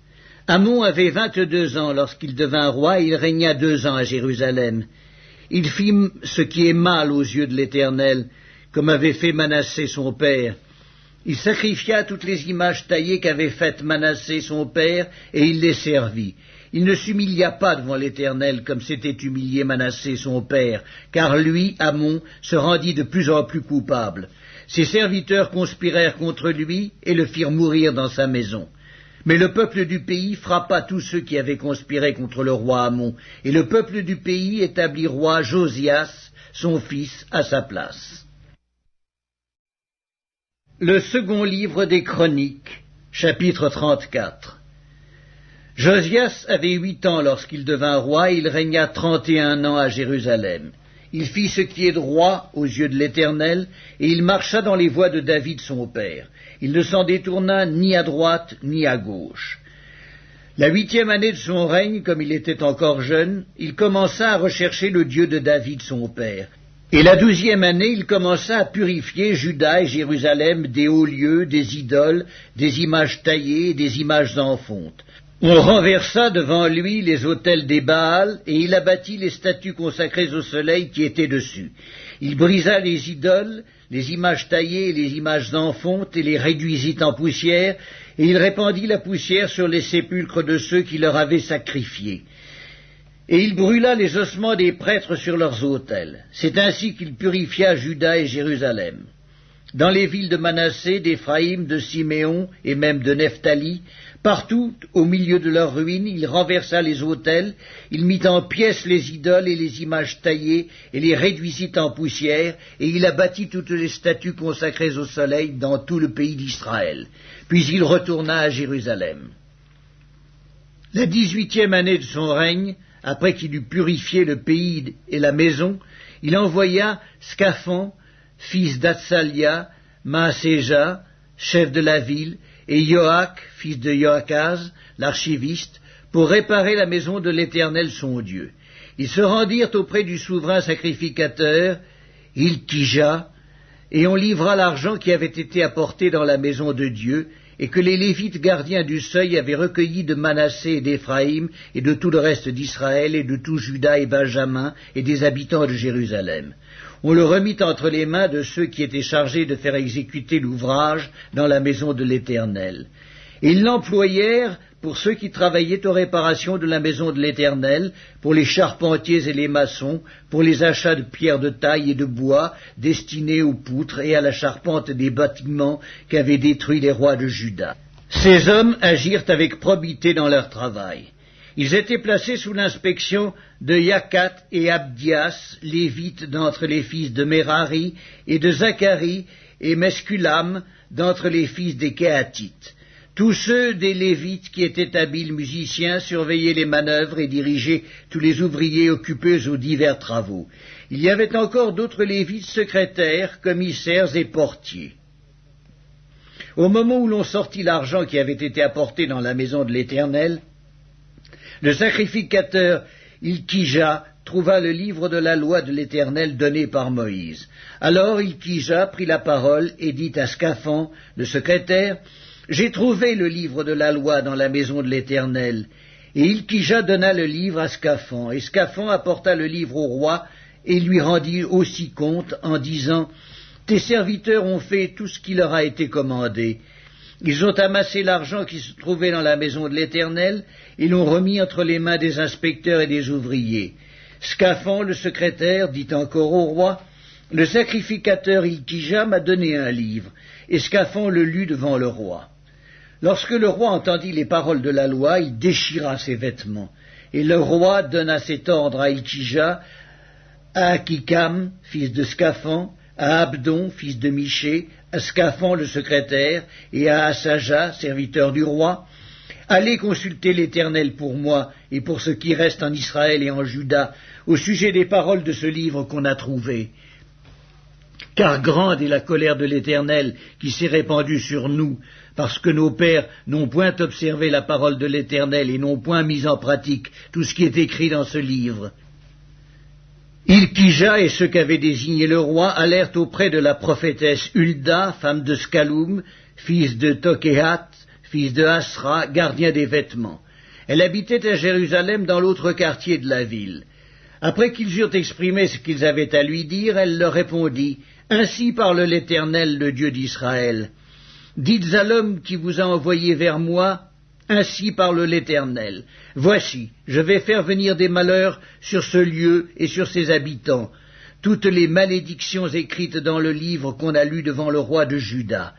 Amon avait 22 ans lorsqu'il devint roi et il régna 2 ans à Jérusalem. Il fit ce qui est mal aux yeux de l'Éternel, comme avait fait Manassé son père. Il sacrifia toutes les images taillées qu'avait faites Manassé son père, et il les servit. Il ne s'humilia pas devant l'Éternel comme s'était humilié Manassé son père, car lui, Amon, se rendit de plus en plus coupable. Ses serviteurs conspirèrent contre lui et le firent mourir dans sa maison. Mais le peuple du pays frappa tous ceux qui avaient conspiré contre le roi Amon, et le peuple du pays établit roi Josias, son fils, à sa place. Le second livre des Chroniques, chapitre 34. Josias avait 8 ans lorsqu'il devint roi, et il régna 31 ans à Jérusalem. Il fit ce qui est droit aux yeux de l'Éternel, et il marcha dans les voies de David son père. Il ne s'en détourna ni à droite ni à gauche. La 8e année de son règne, comme il était encore jeune, il commença à rechercher le Dieu de David son père. Et la 12e année, il commença à purifier Juda et Jérusalem des hauts lieux, des idoles, des images taillées et des images en fonte. On renversa devant lui les autels des Baals, et il abattit les statues consacrées au soleil qui étaient dessus. Il brisa les idoles, les images taillées et les images en fonte, et les réduisit en poussière, et il répandit la poussière sur les sépulcres de ceux qui leur avaient sacrifié. Et il brûla les ossements des prêtres sur leurs autels. C'est ainsi qu'il purifia Juda et Jérusalem. Dans les villes de Manassé, d'Éphraïm, de Siméon et même de Nephtali, partout, au milieu de leurs ruines, il renversa les autels, il mit en pièces les idoles et les images taillées, et les réduisit en poussière, et il abattit toutes les statues consacrées au soleil dans tout le pays d'Israël. Puis il retourna à Jérusalem. La 18e année de son règne, après qu'il eut purifié le pays et la maison, il envoya Scaphan, fils d'Atsalia, Maaséja, chef de la ville, et Joach, fils de Joachaz, l'archiviste, pour réparer la maison de l'Éternel son Dieu. Ils se rendirent auprès du souverain sacrificateur, Hilkija, et on livra l'argent qui avait été apporté dans la maison de Dieu, et que les Lévites gardiens du seuil avaient recueilli de Manassé et d'Éphraïm et de tout le reste d'Israël et de tout Juda et Benjamin et des habitants de Jérusalem. On le remit entre les mains de ceux qui étaient chargés de faire exécuter l'ouvrage dans la maison de l'Éternel. Et ils l'employèrent pour ceux qui travaillaient aux réparations de la maison de l'Éternel, pour les charpentiers et les maçons, pour les achats de pierres de taille et de bois destinés aux poutres et à la charpente des bâtiments qu'avaient détruits les rois de Juda. Ces hommes agirent avec probité dans leur travail. Ils étaient placés sous l'inspection de Yakat et Abdias, lévites d'entre les fils de Merari, et de Zacharie et Mesculam d'entre les fils des Kéatites. Tous ceux des Lévites qui étaient habiles musiciens surveillaient les manœuvres et dirigeaient tous les ouvriers occupés aux divers travaux. Il y avait encore d'autres Lévites secrétaires, commissaires et portiers. Au moment où l'on sortit l'argent qui avait été apporté dans la maison de l'Éternel, le sacrificateur Ilkija trouva le livre de la loi de l'Éternel donné par Moïse. Alors Ilkija prit la parole et dit à Scaphan, le secrétaire, « J'ai trouvé le livre de la loi dans la maison de l'Éternel. » Et Ilkija donna le livre à Scaphan, et Scaphan apporta le livre au roi et lui rendit aussi compte en disant, « Tes serviteurs ont fait tout ce qui leur a été commandé. Ils ont amassé l'argent qui se trouvait dans la maison de l'Éternel et l'ont remis entre les mains des inspecteurs et des ouvriers. » Scaphan, le secrétaire, dit encore au roi, « Le sacrificateur Ilkija m'a donné un livre. » Et Scaphan le lut devant le roi. Lorsque le roi entendit les paroles de la loi, il déchira ses vêtements. Et le roi donna cet ordre à Ilkija, à Akikam, fils de Scaphan, à Abdon, fils de Miché, à Scaphan le secrétaire, et à Assaja, serviteur du roi, « Allez consulter l'Éternel pour moi et pour ce qui reste en Israël et en Juda, au sujet des paroles de ce livre qu'on a trouvé. Car grande est la colère de l'Éternel qui s'est répandue sur nous, parce que nos pères n'ont point observé la parole de l'Éternel et n'ont point mis en pratique tout ce qui est écrit dans ce livre. » Ilkija et ceux qu'avait désigné le roi allèrent auprès de la prophétesse Hulda, femme de Scaloum, fils de Tokéhat, fils de Asra, gardien des vêtements. Elle habitait à Jérusalem dans l'autre quartier de la ville. Après qu'ils eurent exprimé ce qu'ils avaient à lui dire, elle leur répondit, « Ainsi parle l'Éternel, le Dieu d'Israël. Dites à l'homme qui vous a envoyé vers moi, ainsi parle l'Éternel. Voici, je vais faire venir des malheurs sur ce lieu et sur ses habitants, toutes les malédictions écrites dans le livre qu'on a lu devant le roi de Juda.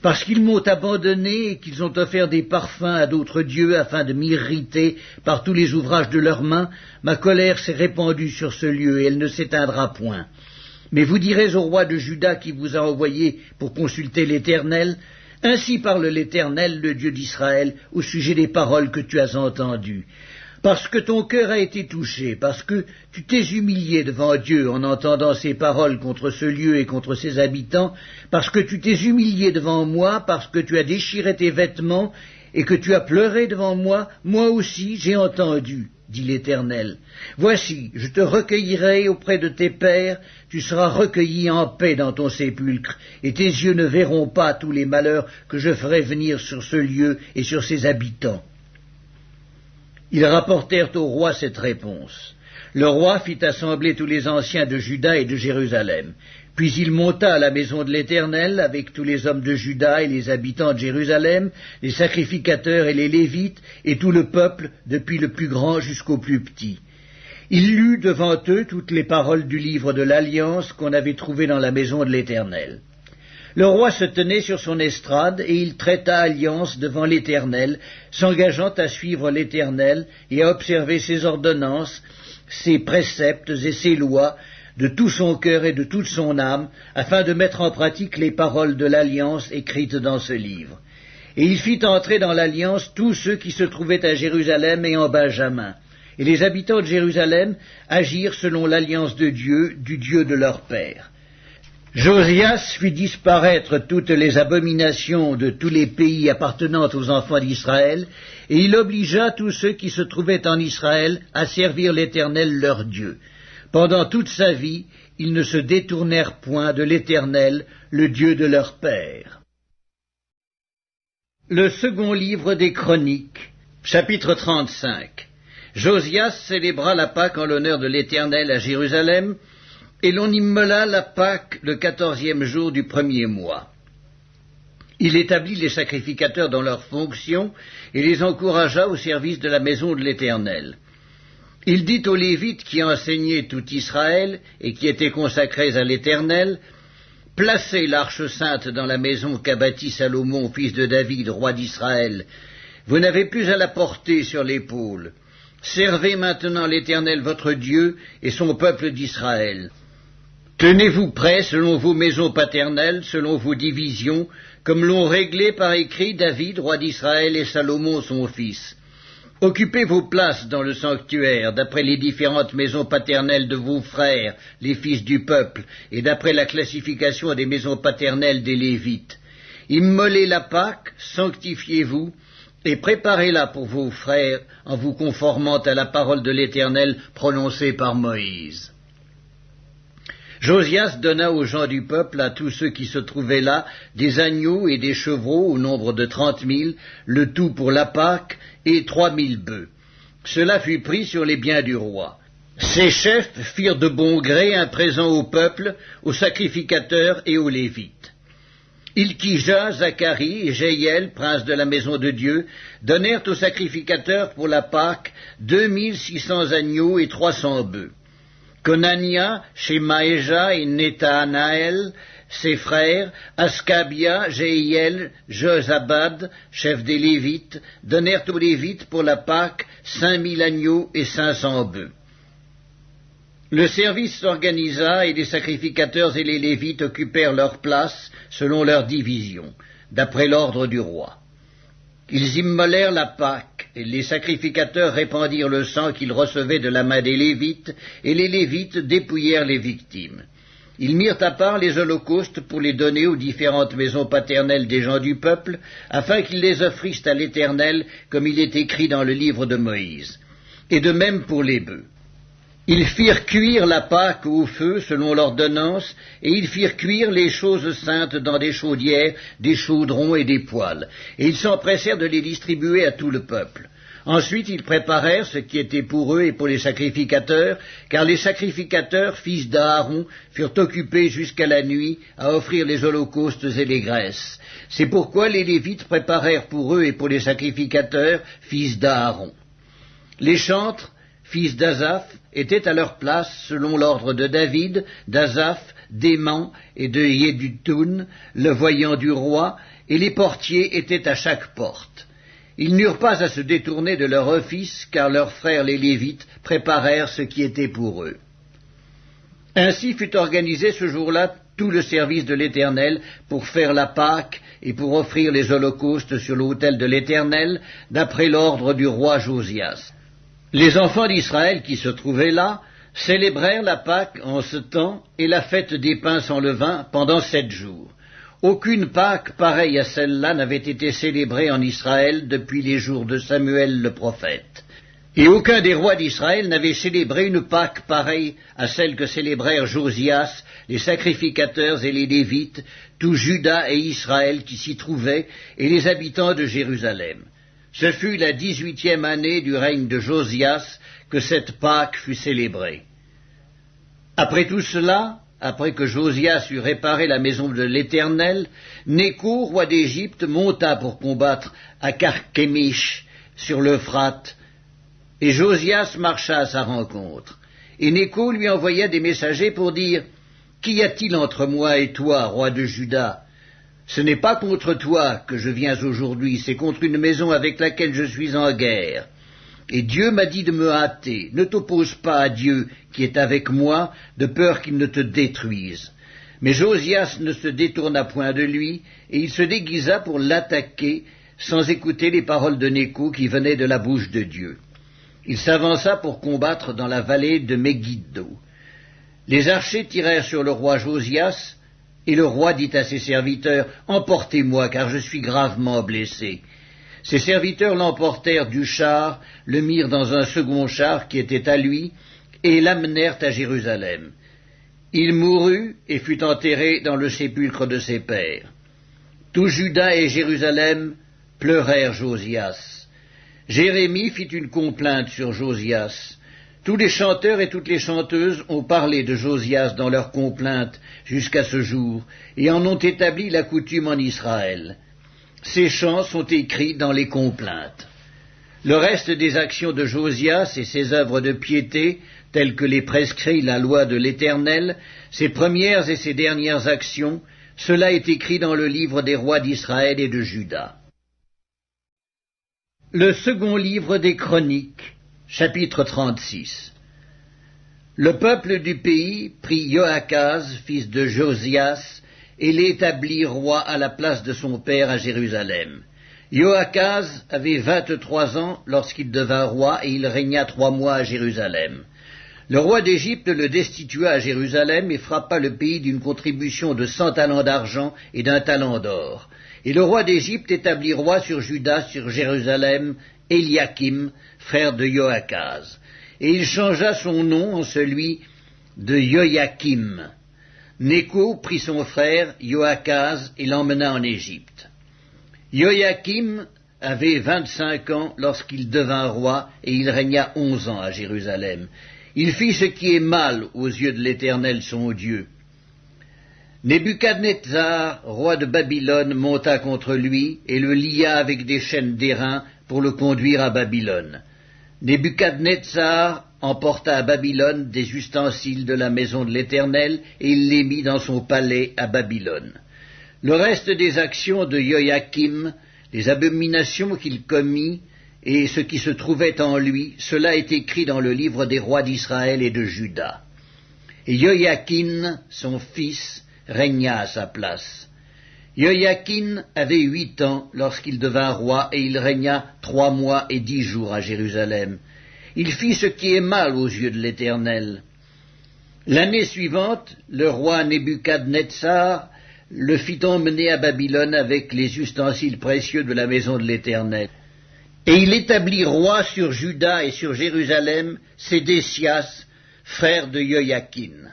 Parce qu'ils m'ont abandonné et qu'ils ont offert des parfums à d'autres dieux afin de m'irriter par tous les ouvrages de leurs mains, ma colère s'est répandue sur ce lieu et elle ne s'éteindra point. Mais vous direz au roi de Juda qui vous a envoyé pour consulter l'Éternel, « Ainsi parle l'Éternel, le Dieu d'Israël, au sujet des paroles que tu as entendues. Parce que ton cœur a été touché, parce que tu t'es humilié devant Dieu en entendant ces paroles contre ce lieu et contre ses habitants, parce que tu t'es humilié devant moi, parce que tu as déchiré tes vêtements et que tu as pleuré devant moi, moi aussi j'ai entendu, dit l'Éternel. Voici, je te recueillerai auprès de tes pères, tu seras recueilli en paix dans ton sépulcre, et tes yeux ne verront pas tous les malheurs que je ferai venir sur ce lieu et sur ses habitants. » Ils rapportèrent au roi cette réponse. Le roi fit assembler tous les anciens de Juda et de Jérusalem. Puis il monta à la maison de l'Éternel avec tous les hommes de Juda et les habitants de Jérusalem, les sacrificateurs et les Lévites, et tout le peuple, depuis le plus grand jusqu'au plus petit. Il lut devant eux toutes les paroles du livre de l'Alliance qu'on avait trouvé dans la maison de l'Éternel. Le roi se tenait sur son estrade et il traita alliance devant l'Éternel, s'engageant à suivre l'Éternel et à observer ses ordonnances, ses préceptes et ses lois de tout son cœur et de toute son âme, afin de mettre en pratique les paroles de l'alliance écrites dans ce livre. Et il fit entrer dans l'alliance tous ceux qui se trouvaient à Jérusalem et en Benjamin. Et les habitants de Jérusalem agirent selon l'alliance de Dieu, du Dieu de leur père. Josias fit disparaître toutes les abominations de tous les pays appartenant aux enfants d'Israël, et il obligea tous ceux qui se trouvaient en Israël à servir l'Éternel leur Dieu. Pendant toute sa vie, ils ne se détournèrent point de l'Éternel, le Dieu de leur père. Le second livre des Chroniques, chapitre 35. Josias célébra la Pâque en l'honneur de l'Éternel à Jérusalem, et l'on immola la Pâque le 14e jour du premier mois. Il établit les sacrificateurs dans leurs fonctions et les encouragea au service de la maison de l'Éternel. Il dit aux Lévites qui enseignaient tout Israël et qui étaient consacrés à l'Éternel: placez l'arche sainte dans la maison qu'a bâtie Salomon, fils de David, roi d'Israël. Vous n'avez plus à la porter sur l'épaule. Servez maintenant l'Éternel votre Dieu et son peuple d'Israël. Tenez-vous prêts selon vos maisons paternelles, selon vos divisions, comme l'ont réglé par écrit David, roi d'Israël, et Salomon son fils. Occupez vos places dans le sanctuaire, d'après les différentes maisons paternelles de vos frères, les fils du peuple, et d'après la classification des maisons paternelles des Lévites. Immolez la Pâque, sanctifiez-vous, et préparez-la pour vos frères, en vous conformant à la parole de l'Éternel prononcée par Moïse. Josias donna aux gens du peuple, à tous ceux qui se trouvaient là, des agneaux et des chevreaux au nombre de 30 000, le tout pour la Pâque, et 3 000 bœufs. Cela fut pris sur les biens du roi. Ses chefs firent de bon gré un présent au peuple, aux sacrificateurs et aux Lévites. Ilkija, Zacharie et Jéhiel, princes de la maison de Dieu, donnèrent aux sacrificateurs pour la Pâque 2600 agneaux et 300 bœufs. Conania, Shemaéja et Netanaël, ses frères, Ascabia, Jéhiel, Jozabad, chef des Lévites, donnèrent aux Lévites pour la Pâque 5000 agneaux et 500 bœufs. Le service s'organisa et les sacrificateurs et les Lévites occupèrent leur place selon leur division, d'après l'ordre du roi. Ils immolèrent la Pâque, et les sacrificateurs répandirent le sang qu'ils recevaient de la main des Lévites, et les Lévites dépouillèrent les victimes. Ils mirent à part les holocaustes pour les donner aux différentes maisons paternelles des gens du peuple, afin qu'ils les offrissent à l'Éternel, comme il est écrit dans le livre de Moïse. Et de même pour les bœufs. Ils firent cuire la Pâque au feu selon l'ordonnance, et ils firent cuire les choses saintes dans des chaudières, des chaudrons et des poêles, et ils s'empressèrent de les distribuer à tout le peuple. Ensuite ils préparèrent ce qui était pour eux et pour les sacrificateurs, car les sacrificateurs, fils d'Aaron, furent occupés jusqu'à la nuit à offrir les holocaustes et les graisses. C'est pourquoi les Lévites préparèrent pour eux et pour les sacrificateurs, fils d'Aaron. Les chantres, fils d'Azaph, étaient à leur place selon l'ordre de David, d'Azaph, d'Héman et de Yéduthun, le voyant du roi, et les portiers étaient à chaque porte. Ils n'eurent pas à se détourner de leur office, car leurs frères les Lévites préparèrent ce qui était pour eux. Ainsi fut organisé ce jour-là tout le service de l'Éternel pour faire la Pâque et pour offrir les holocaustes sur l'autel de l'Éternel, d'après l'ordre du roi Josias. Les enfants d'Israël qui se trouvaient là célébrèrent la Pâque en ce temps et la fête des pains sans levain pendant 7 jours. Aucune Pâque pareille à celle-là n'avait été célébrée en Israël depuis les jours de Samuel le prophète. Et aucun des rois d'Israël n'avait célébré une Pâque pareille à celle que célébrèrent Josias, les sacrificateurs et les Lévites, tout Juda et Israël qui s'y trouvaient, et les habitants de Jérusalem. Ce fut la 18e année du règne de Josias que cette Pâque fut célébrée. Après tout cela, après que Josias eut réparé la maison de l'Éternel, Nécho, roi d'Égypte, monta pour combattre à Carchemish, sur l'Euphrate, et Josias marcha à sa rencontre. Et Nécho lui envoya des messagers pour dire: « Qu'y a-t-il entre moi et toi, roi de Juda ? Ce n'est pas contre toi que je viens aujourd'hui, c'est contre une maison avec laquelle je suis en guerre. Et Dieu m'a dit de me hâter. Ne t'oppose pas à Dieu qui est avec moi, de peur qu'il ne te détruise. » Mais Josias ne se détourna point de lui, et il se déguisa pour l'attaquer, sans écouter les paroles de Nécho qui venaient de la bouche de Dieu. Il s'avança pour combattre dans la vallée de Megiddo. Les archers tirèrent sur le roi Josias, et le roi dit à ses serviteurs: « Emportez-moi, car je suis gravement blessé. » Ses serviteurs l'emportèrent du char, le mirent dans un second char qui était à lui, et l'amenèrent à Jérusalem. Il mourut et fut enterré dans le sépulcre de ses pères. Tout Juda et Jérusalem pleurèrent Josias. Jérémie fit une complainte sur Josias. Tous les chanteurs et toutes les chanteuses ont parlé de Josias dans leurs complaintes jusqu'à ce jour, et en ont établi la coutume en Israël. Ces chants sont écrits dans les complaintes. Le reste des actions de Josias et ses œuvres de piété, telles que les prescrit la loi de l'Éternel, ses premières et ses dernières actions, cela est écrit dans le livre des rois d'Israël et de Juda. Le second livre des Chroniques, chapitre 36. Le peuple du pays prit Joachaz, fils de Josias, et l'établit roi à la place de son père à Jérusalem. Joachaz avait 23 ans lorsqu'il devint roi et il régna 3 mois à Jérusalem. Le roi d'Égypte le destitua à Jérusalem et frappa le pays d'une contribution de 100 talents d'argent et d'1 talent d'or. Et le roi d'Égypte établit roi sur Juda, sur Jérusalem, Éliakim, frère de Joachaz. Et il changea son nom en celui de Joachim. Néco prit son frère Joachaz et l'emmena en Égypte. Joachim avait 25 ans lorsqu'il devint roi et il régna 11 ans à Jérusalem. Il fit ce qui est mal aux yeux de l'Éternel son Dieu. Nebuchadnezzar, roi de Babylone, monta contre lui et le lia avec des chaînes d'airain pour le conduire à Babylone. Nebuchadnezzar emporta à Babylone des ustensiles de la maison de l'Éternel et il les mit dans son palais à Babylone. Le reste des actions de Joachim, les abominations qu'il commit et ce qui se trouvait en lui, cela est écrit dans le livre des rois d'Israël et de Juda. Et Joachim, son fils, régna à sa place. Joachim avait 8 ans lorsqu'il devint roi et il régna 3 mois et 10 jours à Jérusalem. Il fit ce qui est mal aux yeux de l'Éternel. L'année suivante, le roi Nebuchadnezzar le fit emmener à Babylone avec les ustensiles précieux de la maison de l'Éternel. Et il établit roi sur Juda et sur Jérusalem Sédécias, frère de Joachim.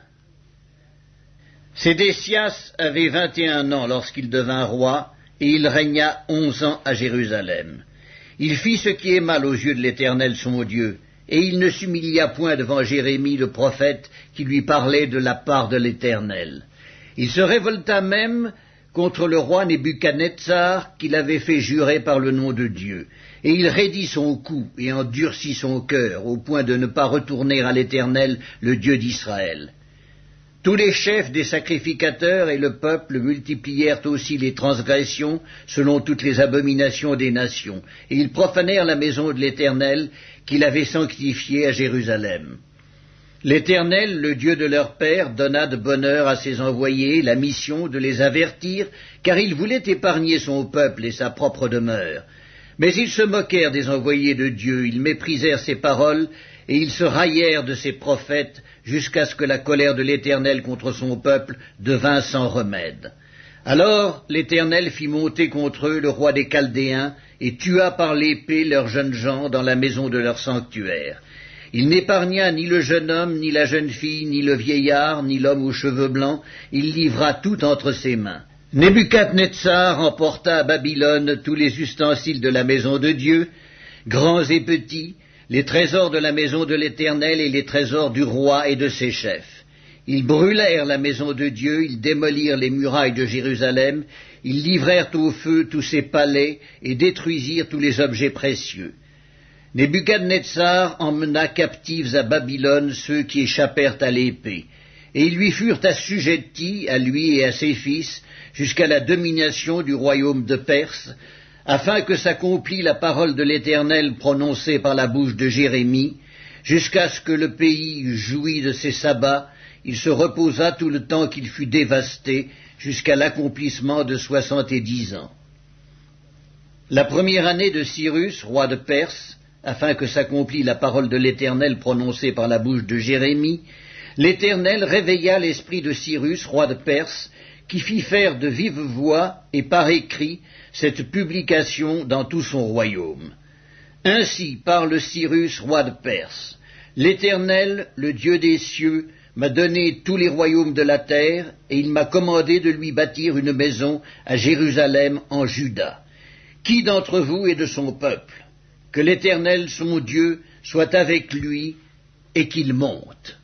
Sédécias avait 21 ans lorsqu'il devint roi, et il régna 11 ans à Jérusalem. Il fit ce qui est mal aux yeux de l'Éternel son Dieu, et il ne s'humilia point devant Jérémie le prophète qui lui parlait de la part de l'Éternel. Il se révolta même contre le roi Nebuchadnezzar qu'il avait fait jurer par le nom de Dieu, et il raidit son cou et endurcit son cœur au point de ne pas retourner à l'Éternel, le Dieu d'Israël. Tous les chefs des sacrificateurs et le peuple multiplièrent aussi les transgressions selon toutes les abominations des nations, et ils profanèrent la maison de l'Éternel qu'il avait sanctifiée à Jérusalem. L'Éternel, le Dieu de leur père, donna de bonne heure à ses envoyés la mission de les avertir, car il voulait épargner son peuple et sa propre demeure. Mais ils se moquèrent des envoyés de Dieu, ils méprisèrent ses paroles, et ils se raillèrent de ses prophètes, jusqu'à ce que la colère de l'Éternel contre son peuple devint sans remède. Alors l'Éternel fit monter contre eux le roi des Chaldéens, et tua par l'épée leurs jeunes gens dans la maison de leur sanctuaire. Il n'épargna ni le jeune homme, ni la jeune fille, ni le vieillard, ni l'homme aux cheveux blancs, il livra tout entre ses mains. Nebuchadnezzar emporta à Babylone tous les ustensiles de la maison de Dieu, grands et petits, les trésors de la maison de l'Éternel et les trésors du roi et de ses chefs. Ils brûlèrent la maison de Dieu, ils démolirent les murailles de Jérusalem, ils livrèrent au feu tous ses palais et détruisirent tous les objets précieux. Nebuchadnezzar emmena captifs à Babylone ceux qui échappèrent à l'épée, et ils lui furent assujettis, à lui et à ses fils, jusqu'à la domination du royaume de Perse, afin que s'accomplît la parole de l'Éternel prononcée par la bouche de Jérémie, jusqu'à ce que le pays eût joui de ses sabbats, il se reposa tout le temps qu'il fut dévasté, jusqu'à l'accomplissement de 70 ans. La première année de Cyrus, roi de Perse, afin que s'accomplît la parole de l'Éternel prononcée par la bouche de Jérémie, l'Éternel réveilla l'esprit de Cyrus, roi de Perse, qui fit faire de vive voix et par écrit cette publication dans tout son royaume. Ainsi parle Cyrus, roi de Perse. L'Éternel, le Dieu des cieux, m'a donné tous les royaumes de la terre, et il m'a commandé de lui bâtir une maison à Jérusalem en Juda. Qui d'entre vous est de son peuple? Que l'Éternel, son Dieu, soit avec lui et qu'il monte.